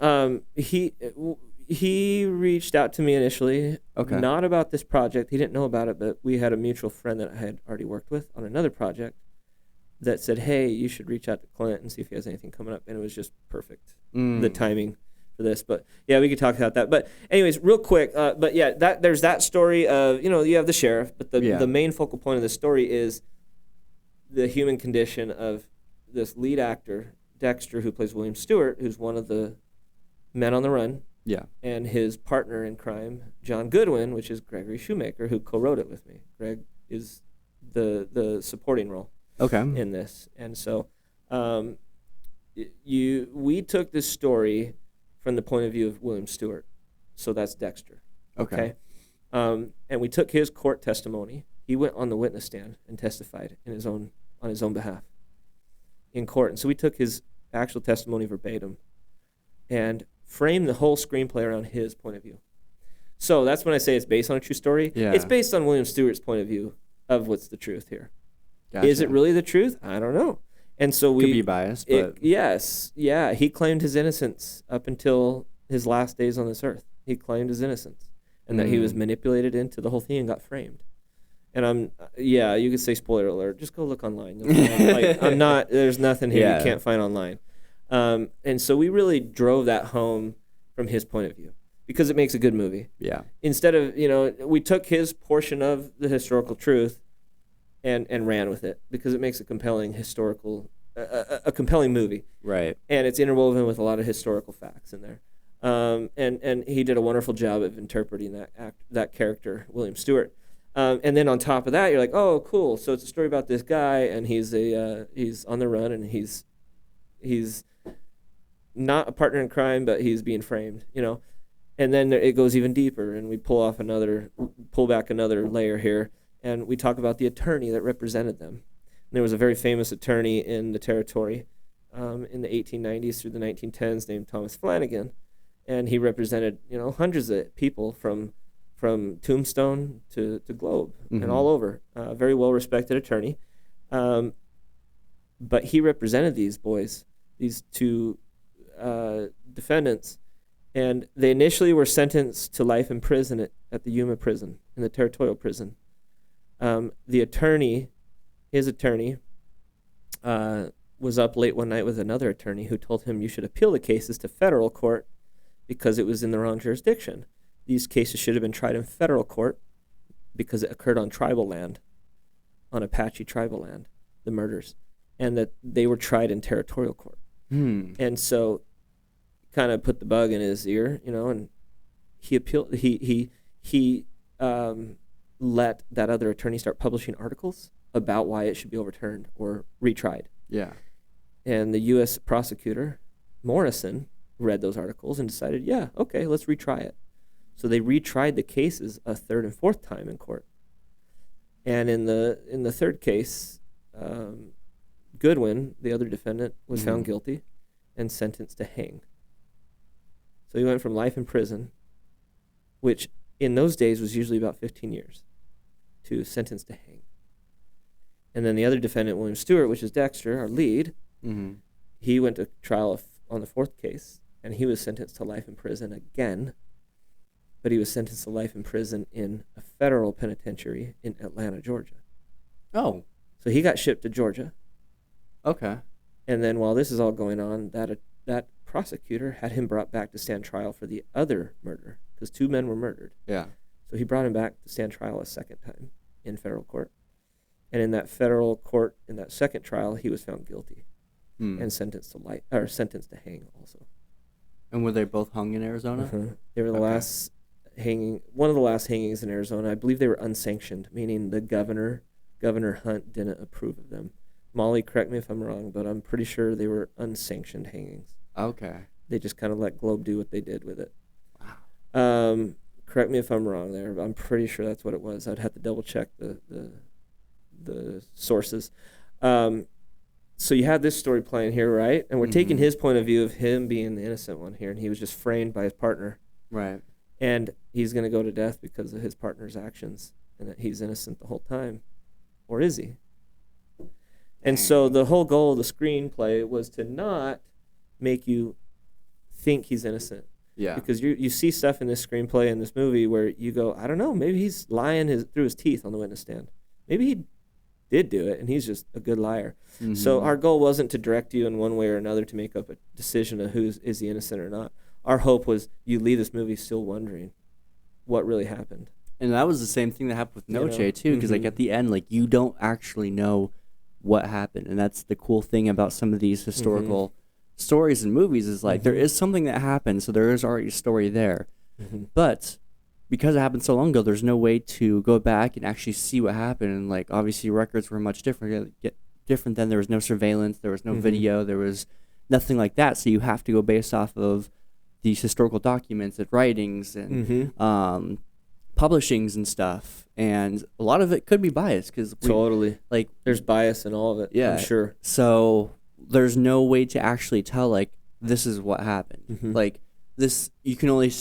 He reached out to me initially, not about this project. He didn't know about it, but we had a mutual friend that I had already worked with on another project that said, hey, you should reach out to Clint and see if he has anything coming up. And it was just perfect, the timing for this. But, yeah, we could talk about that. But, anyways, real quick, there's that story of, you have the sheriff, but the main focal point of the story is the human condition of this lead actor, Dexter, who plays William Stewart, who's one of the men on the run. Yeah. And his partner in crime, John Goodwin, which is Gregory Shoemaker, who co-wrote it with me. Greg is the supporting role in this. And so we took this story from the point of view of William Stewart. So that's Dexter. Okay. And we took his court testimony. He went on the witness stand and testified on his own behalf in court. And so we took his actual testimony verbatim and frame the whole screenplay around his point of view. So that's when I say it's based on a true story. Yeah. It's based on William Stewart's point of view of what's the truth here. Gotcha. Is it really the truth? I don't know. And so we could be biased, but yes, yeah, he claimed his innocence up until his last days on this earth. He claimed his innocence, and that he was manipulated into the whole thing and got framed. And you could say spoiler alert. Just go look online. There's nothing here you can't find online. And so we really drove that home from his point of view because it makes a good movie. Yeah. Instead of, we took his portion of the historical truth and ran with it because it makes a compelling a compelling movie. Right. And it's interwoven with a lot of historical facts in there. And he did a wonderful job of interpreting that character, William Stewart. And then on top of that, you're like, oh, cool. So it's a story about this guy, and he's on the run, and he's not a partner in crime, but he's being framed, And then it goes even deeper, and we pull back another layer here, and we talk about the attorney that represented them. And there was a very famous attorney in the territory in the 1890s through the 1910s named Thomas Flanagan, and he represented, hundreds of people from Tombstone to Globe and all over. Very well-respected attorney. But he represented these boys, these two defendants, and they initially were sentenced to life in prison at the Yuma prison, in the territorial prison. His attorney, was up late one night with another attorney who told him you should appeal the cases to federal court because it was in the wrong jurisdiction. These cases should have been tried in federal court because it occurred on tribal land, on Apache tribal land, the murders, and that they were tried in territorial court. And so kind of put the bug in his ear, and he appealed. He let that other attorney start publishing articles about why it should be overturned or retried. Yeah. And the U.S. prosecutor, Morrison, read those articles and decided, yeah, okay, let's retry it. So they retried the cases a third and fourth time in court. And in the third case, Goodwin, the other defendant, was found guilty and sentenced to hang. So he went from life in prison, which in those days was usually about 15 years, to sentenced to hang. And then the other defendant, William Stewart, which is Dexter, our lead, he went to trial on the fourth case, and he was sentenced to life in prison again, but he was sentenced to life in prison in a federal penitentiary in Atlanta, Georgia. Oh. So he got shipped to Georgia. Okay. And then while this is all going on, that prosecutor had him brought back to stand trial for the other murder, because 2 men were murdered. Yeah. So he brought him back to stand trial a second time in federal court. And in that federal court, in that second trial, he was found guilty and sentenced to hang also. And were they both hung in Arizona? They were the last hanging, one of the last hangings in Arizona. I believe they were unsanctioned, meaning the Governor Hunt, didn't approve of them. Molly, correct me if I'm wrong, but I'm pretty sure they were unsanctioned hangings. Okay. They just kind of let Globe do what they did with it. Wow. Correct me if I'm wrong there, but I'm pretty sure that's what it was. I'd have to double check the sources. So you have this story playing here, right? And we're taking his point of view of him being the innocent one here, and he was just framed by his partner. Right. And he's going to go to death because of his partner's actions, and that he's innocent the whole time. Or is he? And so the whole goal of the screenplay was to not make you think he's innocent. Yeah. Because you see stuff in this screenplay, in this movie, where you go, I don't know, maybe he's lying through his teeth on the witness stand. Maybe he did do it, and he's just a good liar. So our goal wasn't to direct you in one way or another to make up a decision of is he innocent or not. Our hope was you leave this movie still wondering what really happened. And that was the same thing that happened with Noche, too, because like at the end, like you don't actually know what happened. And that's the cool thing about some of these historical stories and movies is like there is something that happened, so there is already a story there. But because it happened so long ago, there's no way to go back and actually see what happened. And like obviously records were much different then. There was no surveillance, there was no video, there was nothing like that. So you have to go based off of these historical documents and writings and publishings and stuff. And a lot of it could be biased because Totally. Like there's bias in all of it, I'm sure. So there's no way to actually tell like this is what happened. Like this, you can only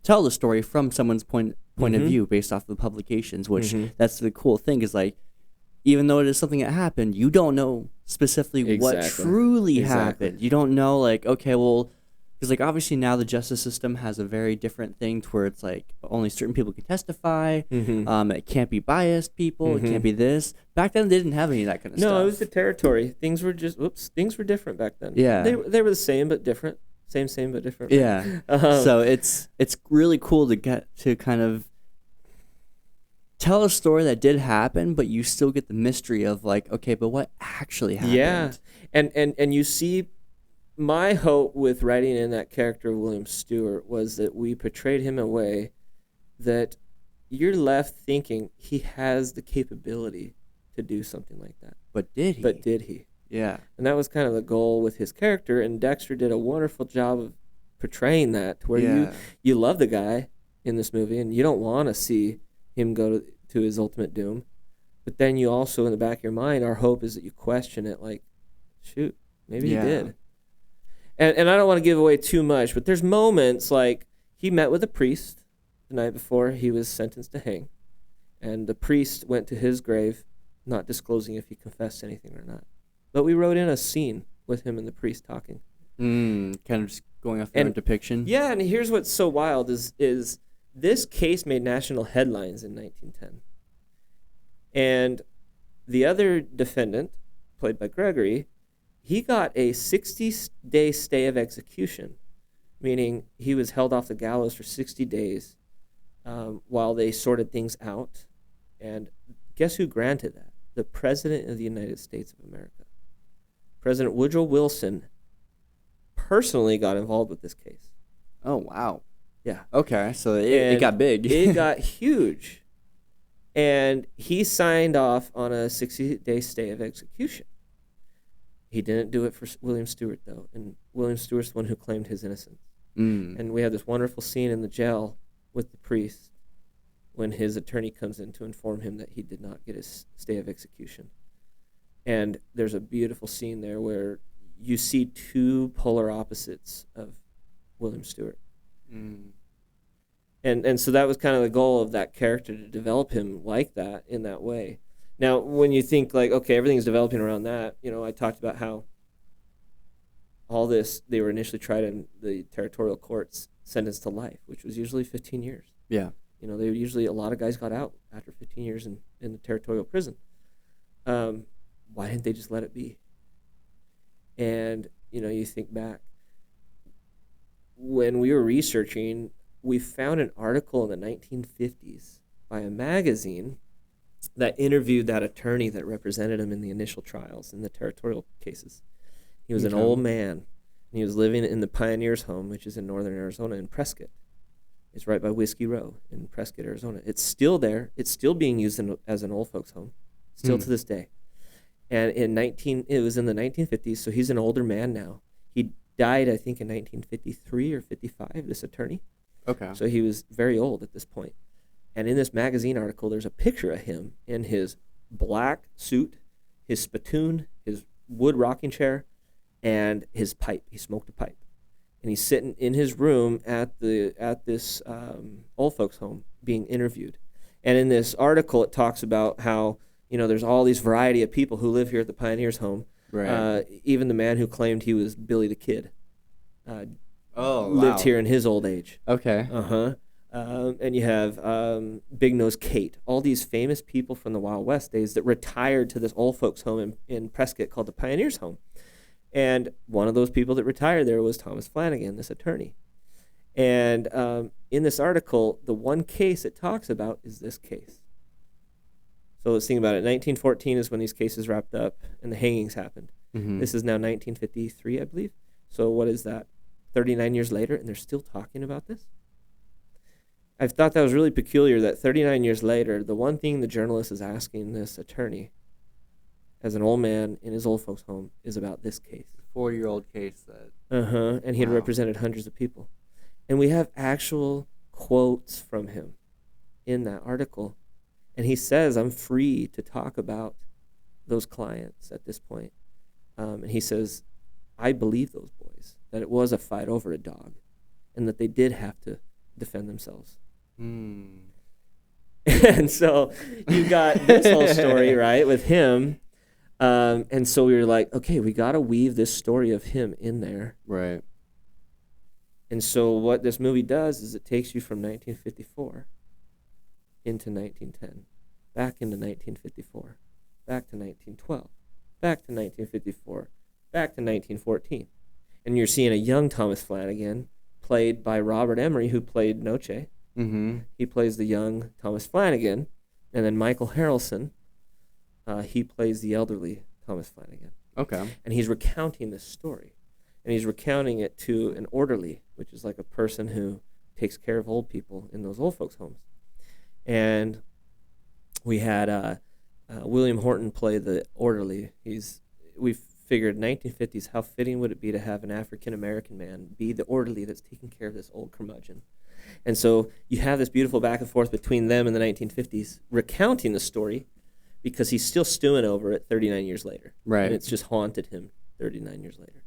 tell the story from someone's point of view based off of the publications, which that's the cool thing is like, even though it is something that happened, you don't know specifically what truly happened. You don't know like, okay, well, because like obviously now the justice system has a very different thing to where it's like only certain people can testify. It can't be biased people. It can't be this. Back then they didn't have any of that kind of stuff. No, it was the territory. Things were things were different back then. Yeah. They were the same but different. Same but different. Yeah. So it's really cool to get to kind of tell a story that did happen, but you still get the mystery of like, okay, but what actually happened? Yeah. And you see, my hope with writing in that character of William Stewart was that we portrayed him in a way that you're left thinking he has the capability to do something like that. But did he? Yeah. And that was kind of the goal with his character, and Dexter did a wonderful job of portraying that, to where you love the guy in this movie, and you don't want to see him go to his ultimate doom. But then you also, in the back of your mind, our hope is that you question it, like, shoot, maybe he did. And I don't want to give away too much, but there's moments like he met with a priest the night before he was sentenced to hang, and the priest went to his grave, not disclosing if he confessed anything or not. But we wrote in a scene with him and the priest talking. Kind of just going off their own depiction. Yeah, and here's what's so wild is this case made national headlines in 1910. And the other defendant, played by Gregory, he got a 60-day stay of execution, meaning he was held off the gallows for 60 days while they sorted things out. And guess who granted that? the President of the United States of America. President Woodrow Wilson personally got involved with this case. Oh, wow. Yeah. Okay, so it got big. It got huge. And he signed off on a 60-day stay of execution. He didn't do it for William Stewart, though. And William Stewart's the one who claimed his innocence. And we have this wonderful scene in the jail with the priest when his attorney comes in to inform him that he did not get his stay of execution. And there's a beautiful scene there where you see two polar opposites of William Stewart. And so that was kind of the goal of that character, to develop him like that, in that way. Now, when you think like, okay, everything's developing around that, I talked about how all this, they were initially tried in the territorial courts, sentenced to life, which was usually 15 years. Yeah. They usually, a lot of guys got out after 15 years in the territorial prison. Why didn't they just let it be? And, you think back, when we were researching, we found an article in the 1950s by a magazine that interviewed that attorney that represented him in the initial trials in the territorial cases. He was an old man, and he was living in the Pioneers' Home, which is in northern Arizona, in Prescott. It's right by Whiskey Row in Prescott, Arizona. It's still there. It's still being used as an old folks' home, still to this day. And it was in the 1950s, so he's an older man now. He died, I think, in 1953 or 55, this attorney. Okay. So he was very old at this point. And in this magazine article, there's a picture of him in his black suit, his spittoon, his wood rocking chair, and his pipe. He smoked a pipe. And he's sitting in his room at this old folks home being interviewed. And in this article, it talks about how, there's all these variety of people who live here at the Pioneers' Home. Right. Even the man who claimed he was Billy the Kid lived lived here in his old age. Okay. And you have Big Nose Kate, all these famous people from the Wild West days that retired to this old folks home in Prescott called the Pioneers' Home. And one of those people that retired there was Thomas Flanagan, this attorney. And in this article, the one case it talks about is this case. So let's think about it. 1914 is when these cases wrapped up and the hangings happened. This is now 1953, I believe. So what is that? 39 years later, and they're still talking about this? I thought that was really peculiar that 39 years later, the one thing the journalist is asking this attorney as an old man in his old folks' home is about this case. 4-year-old case that... And he had represented hundreds of people. And we have actual quotes from him in that article. And he says, I'm free to talk about those clients at this point. And he says, I believe those boys, that it was a fight over a dog, and that they did have to defend themselves. And so you got this whole story, right, with him. And so we were like, okay, we got to weave this story of him in there. Right. And so what this movie does is it takes you from 1954 into 1910, back into 1954, back to 1912, back to 1954, back to 1914. And you're seeing a young Thomas Flanagan, played by Robert Emery, who played Noche. He plays the young Thomas Flanagan. And then Michael Harrelson, he plays the elderly Thomas Flanagan. Okay. And he's recounting this story. And he's recounting it to an orderly, which is like a person who takes care of old people in those old folks' homes. And we had William Horton play the orderly. We figured 1950s, how fitting would it be to have an African-American man be the orderly that's taking care of this old curmudgeon. And so you have this beautiful back and forth between them in the 1950s, recounting the story, because he's still stewing over it 39 years later. Right. And it's just haunted him 39 years later.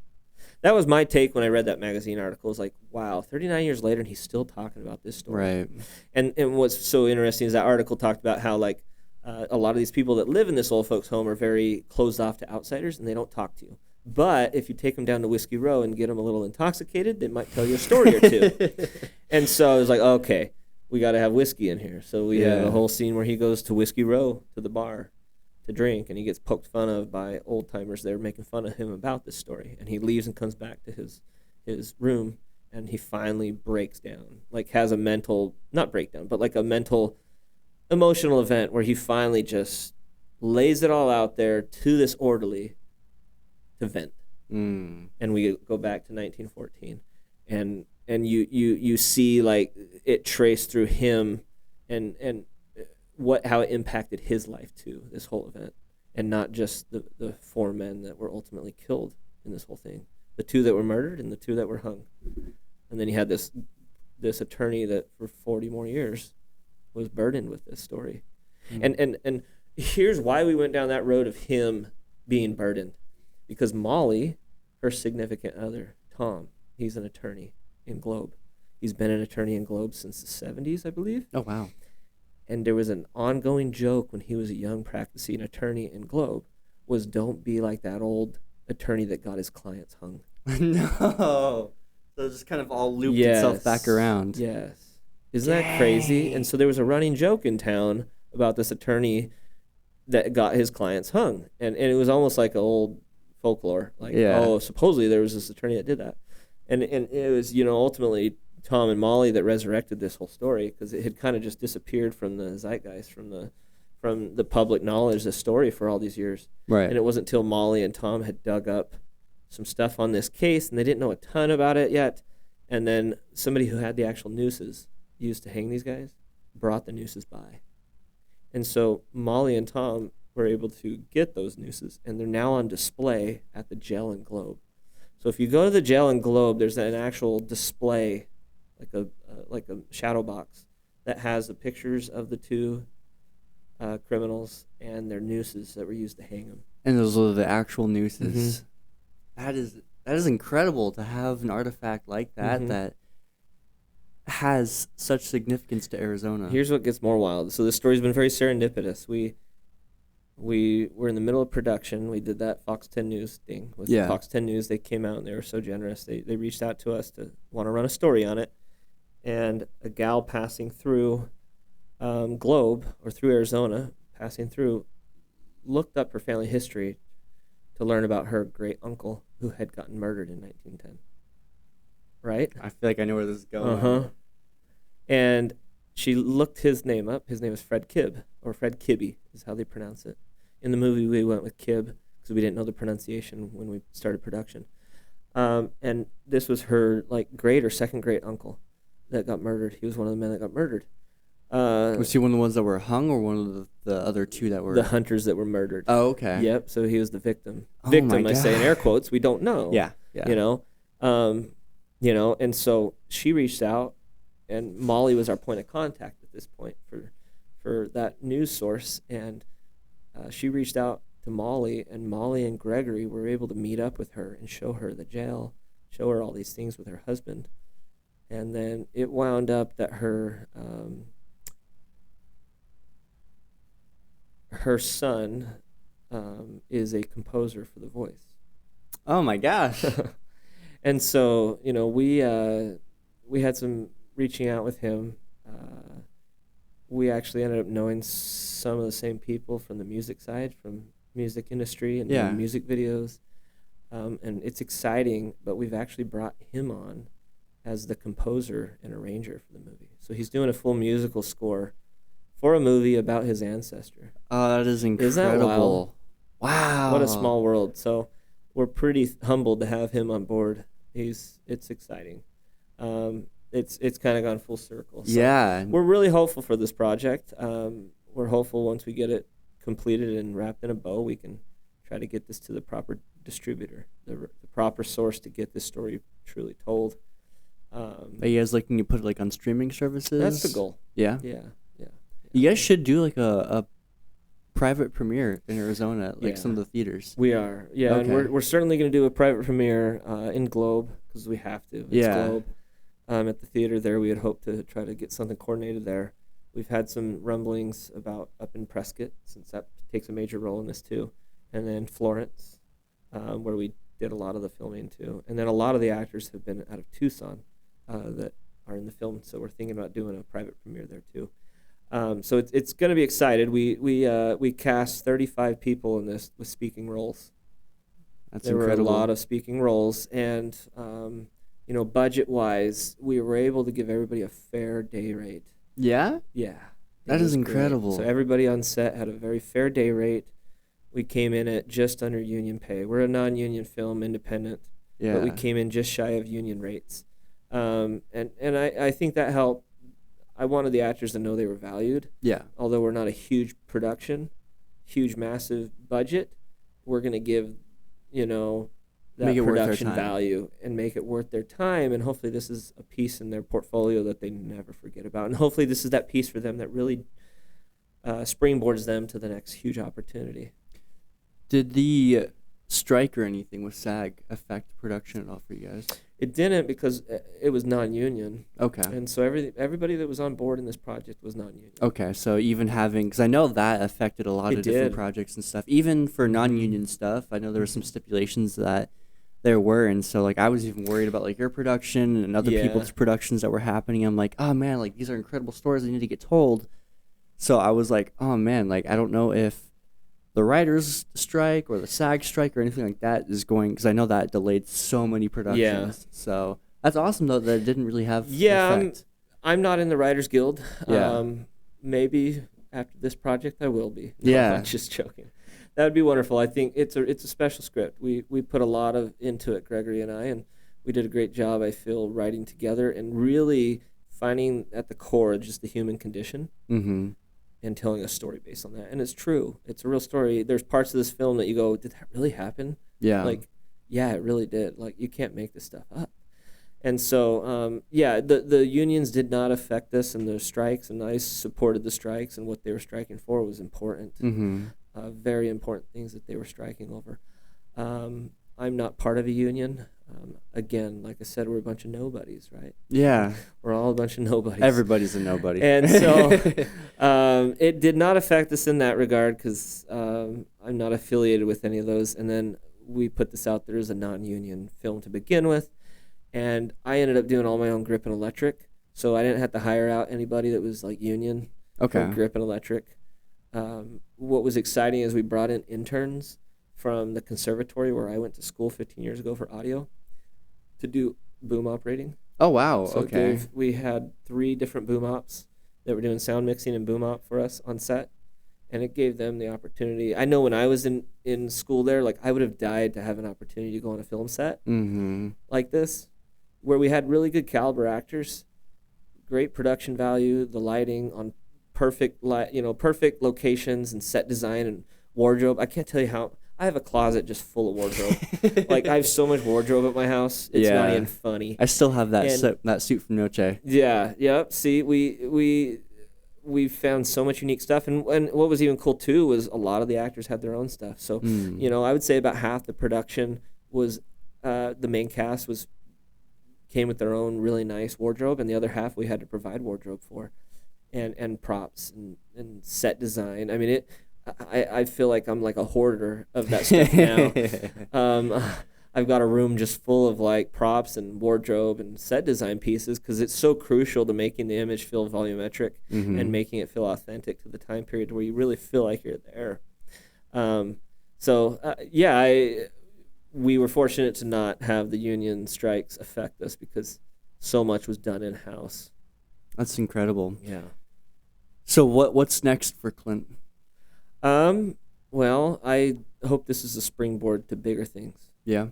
That was my take when I read that magazine article. It was like, wow, 39 years later, and he's still talking about this story. Right. And what's so interesting is that article talked about how, like, a lot of these people that live in this old folks' home are very closed off to outsiders, and they don't talk to you. But if you take them down to Whiskey Row and get them a little intoxicated, they might tell you a story or two. And so I was like, okay, we got to have whiskey in here. So we have a whole scene where he goes to Whiskey Row, to the bar, to drink, and he gets poked fun of by old-timers there making fun of him about this story. And he leaves and comes back to his room, and he finally breaks down, like has a mental, not breakdown, but like a mental, emotional event where he finally just lays it all out there to this orderly to vent. Mm. And we go back to 1914, and you see like it traced through him, and how it impacted his life too, this whole event, and not just the 4 men that were ultimately killed in this whole thing, the 2 that were murdered and the 2 that were hung. And then you had this attorney that for 40 more years was burdened with this story. Mm. And here's why we went down that road of him being burdened, because Molly, her significant other, Tom, he's an attorney in Globe. He's been an attorney in Globe since the 70s, I believe. Oh, wow. And there was an ongoing joke when he was a young practicing attorney in Globe was, don't be like that old attorney that got his clients hung. No. So it just kind of all looped itself back around. Yes. Isn't that crazy? And so there was a running joke in town about this attorney that got his clients hung. And it was almost like an old folklore. Like, oh, supposedly there was this attorney that did that. And it was, ultimately Tom and Molly that resurrected this whole story, because it had kind of just disappeared from the zeitgeist, from the public knowledge, the story for all these years. Right. And it wasn't until Molly and Tom had dug up some stuff on this case, and they didn't know a ton about it yet. And then somebody who had the actual nooses used to hang these guys brought the nooses by. And so Molly and Tom were able to get those nooses, and they're now on display at the jail in Globe. So if you go to the jail in Globe, there's an actual display, like a shadow box that has the pictures of the 2 criminals and their nooses that were used to hang them. And those are the actual nooses. Mm-hmm. That is incredible to have an artifact like that that has such significance to Arizona. Here's what gets more wild. So this story's been very serendipitous. We were in the middle of production. We did that Fox 10 News thing with Fox 10 News. They came out and they were so generous. They reached out to us to want to run a story on it. And a gal passing through Globe, or through Arizona, passing through, looked up her family history to learn about her great uncle who had gotten murdered in 1910. Right? I feel like I know where this is going. And she looked his name up. His name is Fred Kibb, or Fred Kibbe is how they pronounce it. In the movie, we went with Kibb because we didn't know the pronunciation when we started production. And this was her great or second great uncle that got murdered. He was one of the men that got murdered. Was he one of the ones that were hung, or one of the other 2 that were... The hunters that were murdered. Oh, okay. Yep, so he was the victim. Oh, Victim, my I say in God. air quotes. We don't know. Yeah. And so she reached out, and Molly was our point of contact at this point for that news source. And she reached out to Molly, and Molly and Gregory were able to meet up with her and show her the jail, show her all these things with her husband. And then it wound up that her son is a composer for The Voice. Oh, my gosh. And so, we had some reaching out with him. We actually ended up knowing some of the same people from the music side, from music industry and doing music videos. And it's exciting, but we've actually brought him on as the composer and arranger for the movie. So he's doing a full musical score for a movie about his ancestor. Oh, that is incredible. Isn't that wild? Wow. What a small world. So we're pretty humbled to have him on board. It's exciting. It's kind of gone full circle. So yeah. We're really hopeful for this project. We're hopeful once we get it completed and wrapped in a bow, we can try to get this to the proper distributor, the proper source to get this story truly told. Are you guys looking to put it on streaming services? That's the goal. Yeah? Yeah. You guys should do a private premiere in Arizona, some of the theaters. We are. Yeah, Okay. and we're certainly going to do a private premiere in Globe because we have to. It's Globe. At the theater there, we had hoped to try to get something coordinated there. We've had some rumblings about up in Prescott, since that takes a major role in this too. And then Florence, where we did a lot of the filming too. And then a lot of the actors have been out of Tucson that are in the film, so we're thinking about doing a private premiere there too. So it's going to be excited. We cast 35 people in this with speaking roles. That's there incredible. were a lot of speaking roles, and budget-wise, we were able to give everybody a fair day rate. Yeah? Yeah. That is was great. incredible. So everybody on set had a very fair day rate. We came in at just under union pay. We're a non-union film, independent, Yeah. but we came in just shy of union rates. And I think that helped. I wanted the actors to know they were valued. Yeah. Although we're not a huge production, huge, massive budget, we're going to give, that Make it worth their production time. value and make it worth their time. And hopefully this is a piece in their portfolio that they never forget about. And hopefully this is that piece for them that really springboards them to the next huge opportunity. Did the strike or anything with SAG affect production at all for you guys? It didn't, because it was non-union. Okay. And so everybody that was on board in this project was non-union. Okay, so even having, because I know that affected a lot It of different did. projects and stuff. Even for non-union stuff, I know there were some stipulations that there were, and so like I was even worried about like your production and other Yeah. people's productions that were happening. I'm like, oh man, like these are incredible stories that need to get told. So I was like, oh man, like I don't know if the writers' strike or the SAG strike or anything like that is going, because I know that delayed so many productions. So that's awesome though that it didn't really have effect. I'm not in the Writers Guild. Yeah. Maybe after this project I will be. No, Yeah. I'm just joking. That would be wonderful. I think it's a special script. We put a lot into it, Gregory and I, and we did a great job, I feel, writing together and really finding at the core just the human condition. Mm-hmm. And telling a story based on that. And it's true. It's a real story. There's parts of this film that you go, did that really happen? Yeah. Like, yeah, it really did. Like, you can't make this stuff up. And so, the unions did not affect this and the strikes, and I supported the strikes, and what they were striking for was important. Mm-hmm. Very important things that they were striking over. I'm not part of a union. Again, like I said, we're a bunch of nobodies, right? Yeah. We're all a bunch of nobodies. Everybody's a nobody. And so it did not affect us in that regard, because I'm not affiliated with any of those. And then we put this out there as a non-union film to begin with. And I ended up doing all my own grip and electric. So I didn't have to hire out anybody that was like union Okay. for grip and electric. What was exciting is we brought in interns from the conservatory where I went to school 15 years ago for audio to do boom operating. Oh, wow. So Okay. we had 3 different boom ops that were doing sound mixing and boom op for us on set, and it gave them the opportunity. I know when I was in school there, like I would have died to have an opportunity to go on a film set Mm-hmm. like this, where we had really good caliber actors, great production value, the lighting on perfect perfect locations and set design and wardrobe. I can't tell you how. I have a closet just full of wardrobe. Like I have so much wardrobe at my house. It's not Yeah. even funny. I still have that And- that suit from Noche. Yeah. Yep. See, we found so much unique stuff, and what was even cool too was a lot of the actors had their own stuff. So I would say about half the production was the main cast came with their own really nice wardrobe, and the other half we had to provide wardrobe for, and props and set design. I mean I feel like I'm like a hoarder of that stuff now. I've got a room just full of like props and wardrobe and set design pieces, because it's so crucial to making the image feel volumetric and making it feel authentic to the time period where you really feel like you're there. We were fortunate to not have the union strikes affect us, because so much was done in-house. That's incredible. Yeah. So what's next for Clint? Well, I hope this is a springboard to bigger things. Yeah.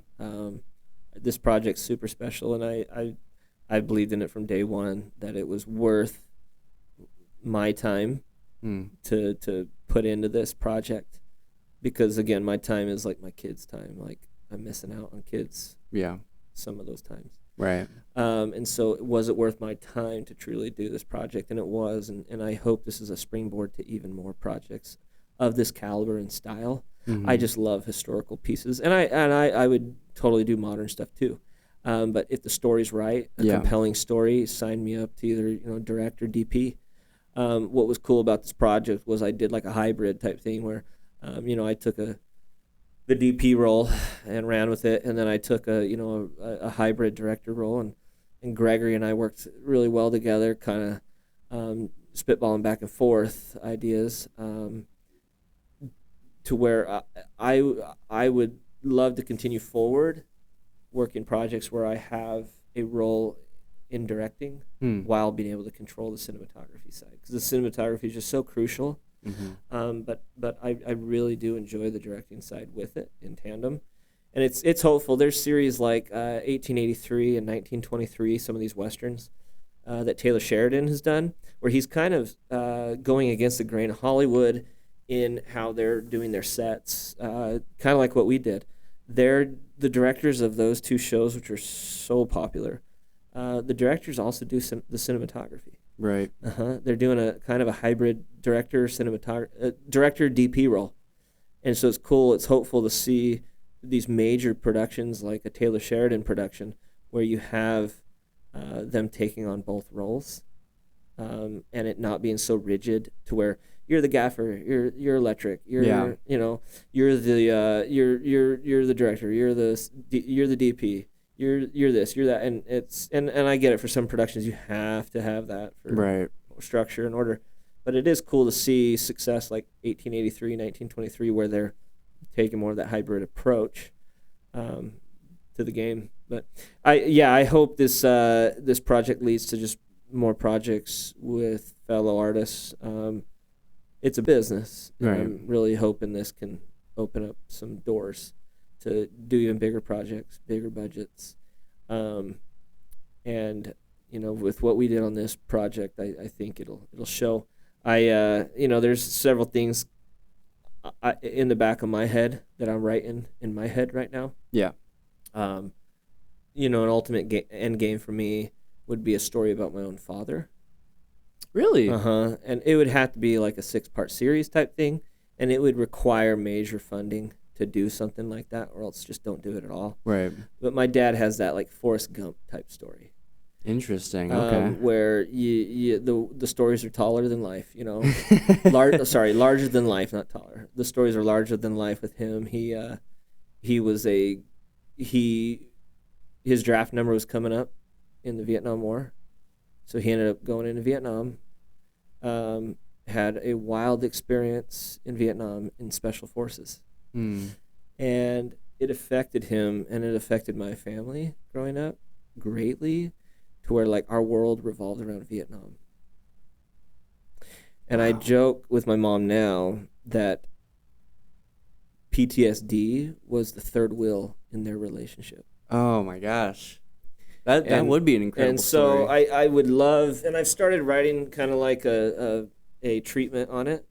This project's super special, and I believed in it from day one that it was worth my time to put into this project, because again, my time is like my kids' time. Like I'm missing out on kids. Yeah. Some of those times. Right. And so was it worth my time to truly do this project? And it was, and I hope this is a springboard to even more projects of this caliber and style. I just love historical pieces, and I would totally do modern stuff too. But if the story's right, a compelling story, sign me up to either direct or DP. What was cool about this project was I did like a hybrid type thing where, I took the DP role and ran with it, and then I took a hybrid director role, and Gregory and I worked really well together, kind of spitballing back and forth ideas. To where I would love to continue forward working projects where I have a role in directing while being able to control the cinematography side, because the cinematography is just so crucial. But I really do enjoy the directing side with it in tandem, and it's hopeful. There's series like 1883 and 1923, some of these westerns that Taylor Sheridan has done, where he's kind of going against the grain of Hollywood in how they're doing their sets, kind of like what we did. They're the directors of those two shows, which are so popular. The directors also do the cinematography. Right. They're doing a kind of a hybrid director DP role, and so it's cool. It's hopeful to see these major productions like a Taylor Sheridan production, where you have them taking on both roles, and it not being so rigid to where you're the gaffer, you're electric, you're you're the director, you're the DP. You're this, you're that, and and I get it. For some productions, you have to have that for structure and order. But it is cool to see success like 1883, 1923, where they're taking more of that hybrid approach to the game. But I hope this project leads to just more projects with fellow artists. It's a business, and I'm really hoping this can open up some doors to do even bigger projects, bigger budgets. And with what we did on this project, I think it'll show. There's several things in the back of my head that I'm writing in my head right now. Yeah. An ultimate end game for me would be a story about my own father. Really? And it would have to be like a 6-part series type thing, and it would require major funding to do something like that, or else just don't do it at all. Right. But my dad has that like Forrest Gump type story. Interesting. Okay. Where the stories are taller than life, larger than life, not taller. The stories are larger than life with him. His draft number was coming up in the Vietnam War, so he ended up going into Vietnam. Had a wild experience in Vietnam in special forces. And it affected him, and it affected my family growing up greatly, to where like our world revolved around Vietnam. And I joke with my mom now that PTSD was the third wheel in their relationship. Oh my gosh. That would be an incredible story. And so I would love, and I've started writing kind of like a treatment on it,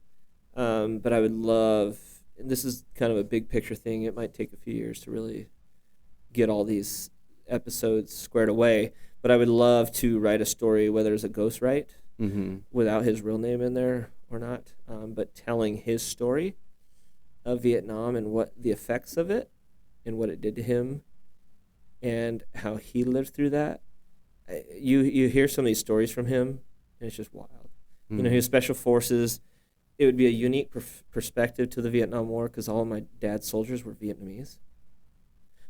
but I would love, and this is kind of a big picture thing, it might take a few years to really get all these episodes squared away, but I would love to write a story, whether it's a ghostwrite, without his real name in there or not, but telling his story of Vietnam and what the effects of it and what it did to him and how he lived through that. You hear some of these stories from him, and it's just wild. He was Special Forces. It would be a unique perspective to the Vietnam War, because all of my dad's soldiers were Vietnamese.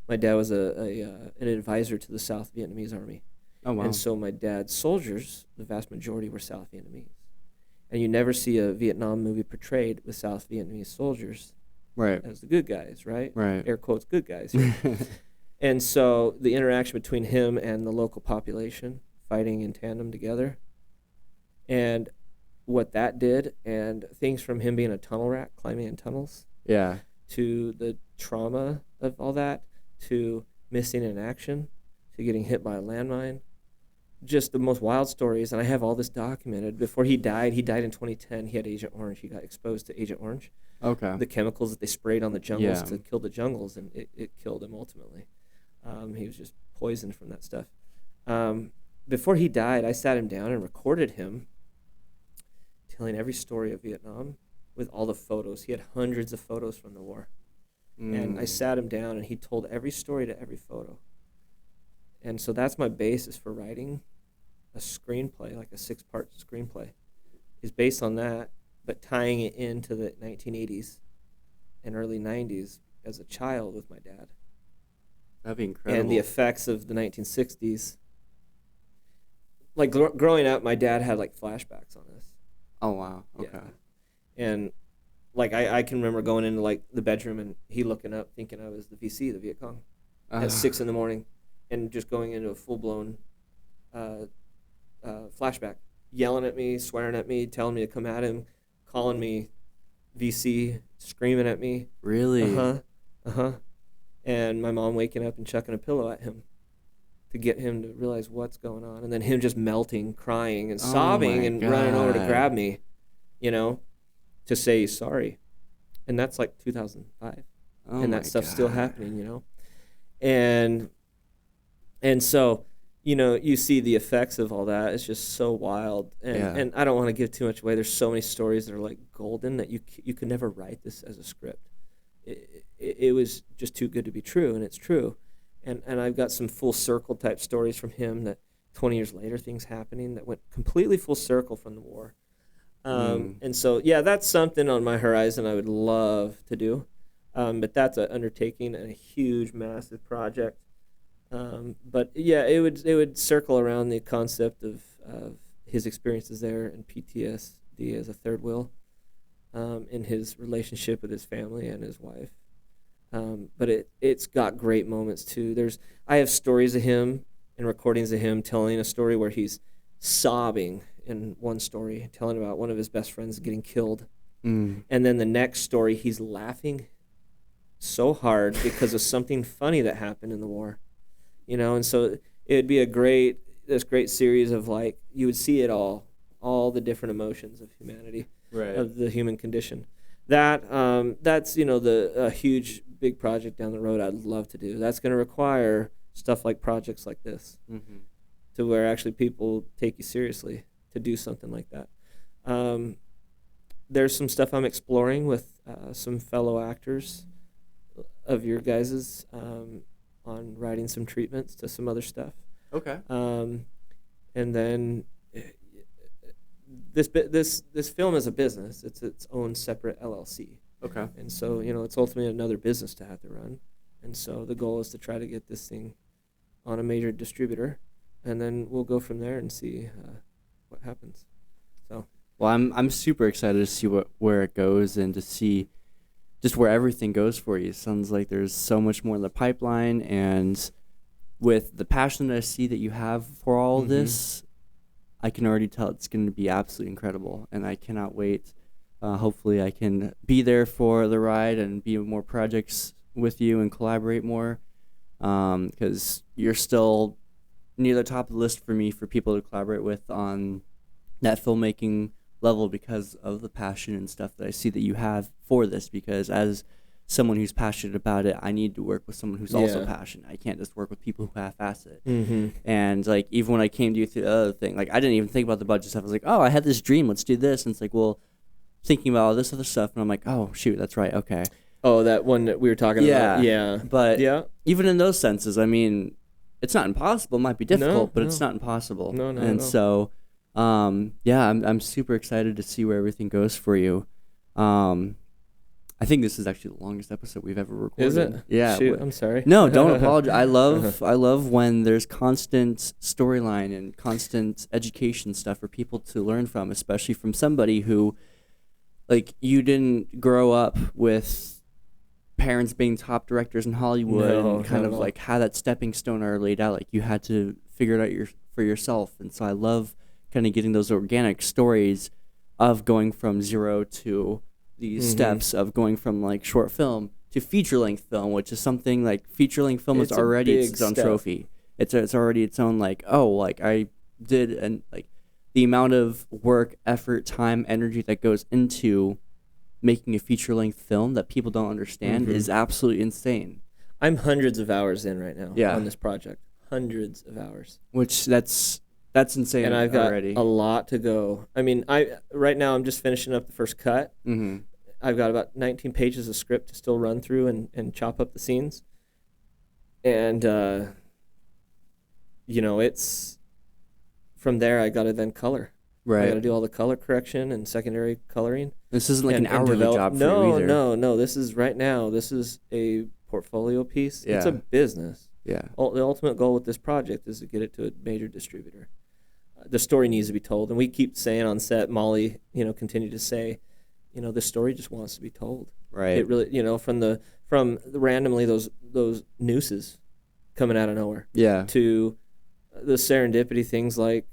My dad was an advisor to the South Vietnamese Army. Oh, wow. And so my dad's soldiers, the vast majority, were South Vietnamese. And you never see a Vietnam movie portrayed with South Vietnamese soldiers as the good guys, right? Air quotes, good guys here. And so the interaction between him and the local population fighting in tandem together, and what that did, and things from him being a tunnel rat, climbing in tunnels, to the trauma of all that, to missing in action, to getting hit by a landmine, just the most wild stories. And I have all this documented. Before he died in 2010. He had Agent Orange. He got exposed to Agent Orange. Okay. The chemicals that they sprayed on the jungles to kill the jungles, and it killed him ultimately. He was just poisoned from that stuff. Before he died, I sat him down and recorded him telling every story of Vietnam with all the photos. He had hundreds of photos from the war. And I sat him down, and he told every story to every photo. And so that's my basis for writing a screenplay, like a 6-part screenplay, is based on that, but tying it into the 1980s and early 90s as a child with my dad. That'd be incredible. And the effects of the 1960s. Like growing up, my dad had like flashbacks on this. Oh, wow. Okay. Yeah. And like I can remember going into like the bedroom and he looking up thinking I was the VC, the Viet Cong, at 6 a.m, and just going into a full-blown flashback, yelling at me, swearing at me, telling me to come at him, calling me VC, screaming at me. Really? Uh-huh. And my mom waking up and chucking a pillow at him to get him to realize what's going on. And then him just melting, crying, and Oh sobbing my and running over to God. grab me, to say he's sorry. And that's like 2005. Oh And my that stuff's still God. happening. And so, you see the effects of all that. It's just so wild. And I don't want to give too much away. There's so many stories that are like golden that you could never write this as a script. It was just too good to be true, and it's true. And I've got some full circle type stories from him that 20 years later, things happening that went completely full circle from the war. And so, yeah, that's something on my horizon I would love to do. But that's an undertaking and a huge, massive project. But yeah, it would circle around the concept of his experiences there and PTSD as a third wheel, in his relationship with his family and his wife. But it's got great moments too. I have stories of him and recordings of him telling a story where he's sobbing in one story, telling about one of his best friends getting killed. And then the next story, he's laughing so hard because of something funny that happened in the war. And so it'd be this great series of, like, you would see it all the different emotions of humanity, Right. of the human condition. That's a huge big project down the road I'd love to do. That's going to require stuff like projects like this, to where actually people take you seriously to do something like that. There's some stuff I'm exploring with some fellow actors of your guys's, on writing some treatments to some other stuff. Okay. And then this film is a business. It's its own separate LLC. Okay. And so, it's ultimately another business to have to run. And so the goal is to try to get this thing on a major distributor, and then we'll go from there and see what happens. So. Well, I'm super excited to see where it goes and to see just where everything goes for you. Sounds like there's so much more in the pipeline, and with the passion that I see that you have for all of this, I can already tell it's going to be absolutely incredible, and I cannot wait. Hopefully I can be there for the ride and be in more projects with you and collaborate more, because you're still near the top of the list for me for people to collaborate with on that filmmaking level because of the passion and stuff that I see that you have for this. Because as someone who's passionate about it, I need to work with someone who's also passionate. I can't just work with people who half-ass it. And like, even when I came to you through the other thing, like, I didn't even think about the budget stuff. I was like, oh, I had this dream, let's do this. And it's like, well, thinking about all this other stuff, and I'm like, oh shoot, that's right, okay. Oh, that one that we were talking about. Yeah. But even in those senses, I mean, it's not impossible. It might be difficult, but it's not impossible. No. And so I'm super excited to see where everything goes for you. I think this is actually the longest episode we've ever recorded. Is it? Yeah. Shoot, I'm sorry. No, don't apologize. I love when there's constant storyline and constant education stuff for people to learn from, especially from somebody who, like, you didn't grow up with parents being top directors in Hollywood and kind of like how that stepping stone are laid out. Like, you had to figure it out for yourself. And so I love kind of getting those organic stories of going from zero to these steps of going from like short film to feature length film, which is something like feature length film is already its own trophy. It's already its own, like, oh, like I did, and like the amount of work, effort, time, energy that goes into making a feature length film that people don't understand is absolutely insane. I'm hundreds of hours in right now on this project. Hundreds of hours. Which that's insane. And I've got already a lot to go. I mean, right now I'm just finishing up the first cut. I've got about 19 pages of script to still run through and chop up the scenes. And, it's from there I got to then color. Right. I got to do all the color correction and secondary coloring. This isn't like an hourly job for you either. No. This is right now. This is a portfolio piece. Yeah. It's a business. Yeah. The ultimate goal with this project is to get it to a major distributor. The story needs to be told, and we keep saying on set, Molly, continue to say, the story just wants to be told. Right. It really, from randomly those nooses coming out of nowhere. Yeah. To the serendipity things like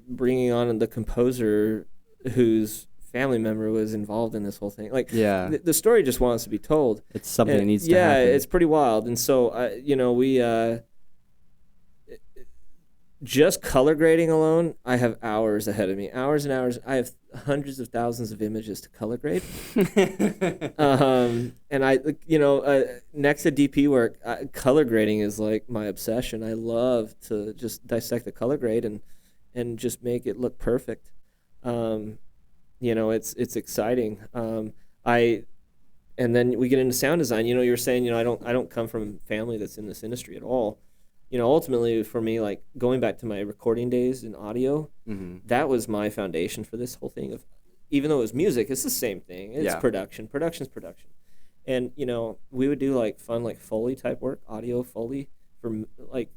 bringing on the composer whose family member was involved in this whole thing. Like, Yeah. the story just wants to be told. It's something that And needs to happen. Yeah, it's pretty wild. And so, we just color grading alone, I have hours ahead of me, hours and hours. I have hundreds of thousands of images to color grade. And next to DP work, color grading is like my obsession. I love to just dissect the color grade and just make it look perfect. It's exciting. And then we get into sound design. You were saying, I don't come from a family that's in this industry at all. Ultimately for me, like going back to my recording days in audio, that was my foundation for this whole thing of, even though it was music, it's the same thing. It's production. Production's production. And, we would do like fun, like Foley type work, audio Foley for like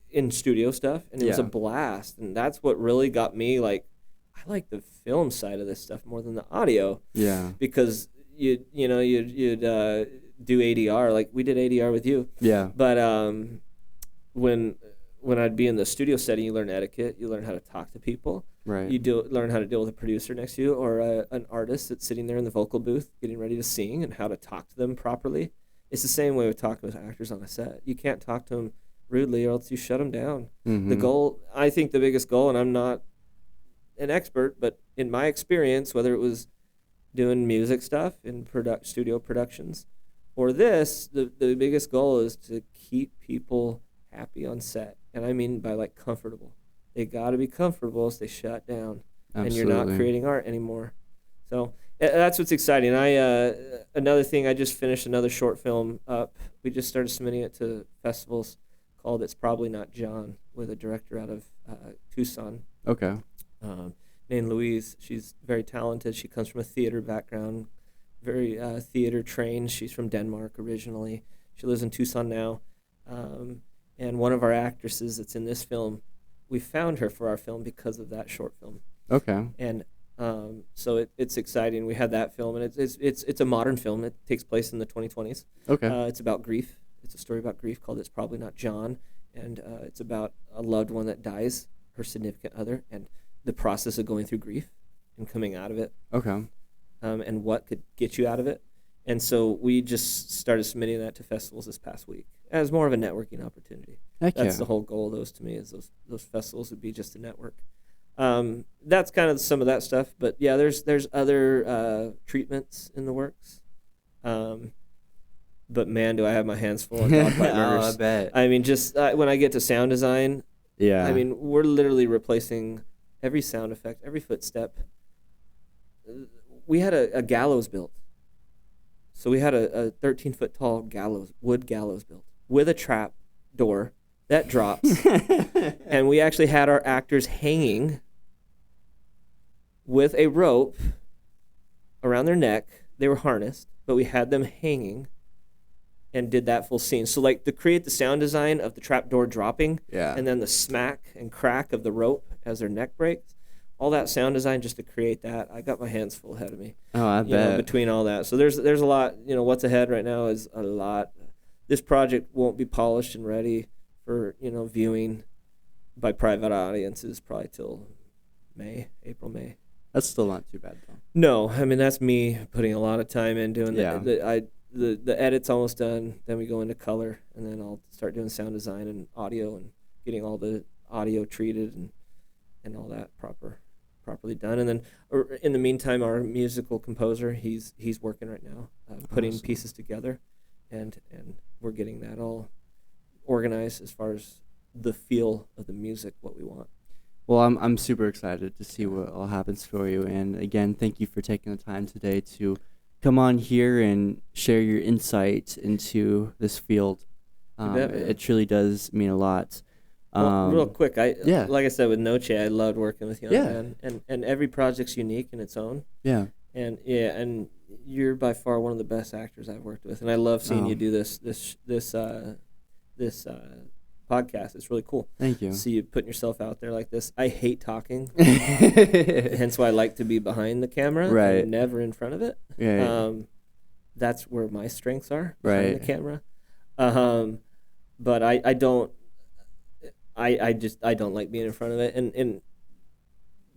in studio stuff. And it was a blast. And that's what really got me like, I like the film side of this stuff more than the audio. Yeah. Because you'd do ADR, like we did ADR with you. Yeah. But when I'd be in the studio setting, you learn etiquette, you learn how to talk to people. Right. You learn how to deal with a producer next to you or an artist that's sitting there in the vocal booth getting ready to sing and how to talk to them properly. It's the same way with talking with actors on a set. You can't talk to them rudely or else you shut them down. The goal, I think the biggest goal, and I'm not an expert, but in my experience, whether it was doing music stuff in studio productions or this, the biggest goal is to keep people happy on set. And I mean by like comfortable. They got to be comfortable as they shut down. Absolutely. And you're not creating art anymore. So that's what's exciting. Another thing, I just finished another short film up. We just started submitting it to festivals called It's Probably Not John with a director out of Tucson. Okay. Named Louise. She's very talented. She comes from a theater background, very theater trained. She's from Denmark originally. She lives in Tucson now. And one of our actresses that's in this film, we found her for our film because of that short film. Okay. And so it's exciting. We had that film, and it's a modern film. It takes place in the 2020s. Okay. It's about grief. It's a story about grief called It's Probably Not John, and it's about a loved one that dies, her significant other, and the process of going through grief and coming out of it. Okay. And what could get you out of it. And so we just started submitting that to festivals this past week as more of a networking opportunity. That's the whole goal of those to me, is those festivals would be just a network. That's kind of some of that stuff. But yeah, there's other treatments in the works. But man, do I have my hands full on dog bite murders. Oh, I bet. I mean, just when I get to sound design, Yeah. I mean, we're literally replacing every sound effect, every footstep. We had a gallows built. So we had a 13-foot tall wood gallows built with a trap door that drops. And we actually had our actors hanging with a rope around their neck. They were harnessed, but we had them hanging and did that full scene. So like to create the sound design of the trap door dropping, and then the smack and crack of the rope as their neck breaks, all that sound design just to create that, I got my hands full ahead of me. Oh, I bet. Between all that. So there's a lot, what's ahead right now is a lot. This project won't be polished and ready for, viewing by private audiences probably till April, May. That's still not too bad, though. No, I mean, that's me putting a lot of time in doing Yeah. the edit's almost done. Then we go into color, and then I'll start doing sound design and audio and getting all the audio treated and all that properly done. And then in the meantime, our musical composer, he's working right now, putting Awesome. pieces together, and we're getting that all organized as far as the feel of the music, what we want. Well, I'm super excited to see what all happens for you. And again, thank you for taking the time today to come on here and share your insight into this field. You bet, man. It truly does mean a lot. Well, real quick, Yeah. like I said with Noche, I loved working with you on Yeah. that, and every project's unique in its own. Yeah. And you're by far one of the best actors I've worked with, and I love seeing you do this podcast. It's really cool. Thank you. See you putting yourself out there like this. I hate talking, hence why I like to be behind the camera, Right. and never in front of it. Yeah. That's where my strengths are, behind Right. the camera. But I don't. I don't like being in front of it, and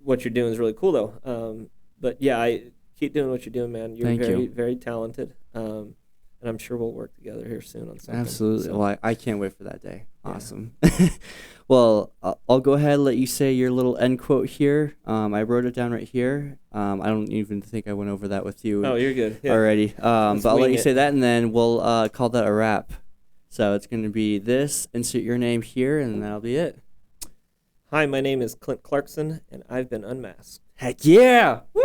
what you're doing is really cool though. But yeah, I keep doing what you're doing, man. You're Thank very you. very talented. And I'm sure we'll work together here soon on something. Absolutely. So, Well, I can't wait for that day. Yeah. Awesome. Well, I'll go ahead and let you say your little end quote here. I wrote it down right here. I don't even think I went over that with you oh, you're good. Yeah. already. Let's But I'll let wing you it. say that, and then we'll call that a wrap. So it's going to be this, insert your name here, and that'll be it. Hi, my name is Clint Clarkson, and I've been unmasked. Heck yeah! Woo!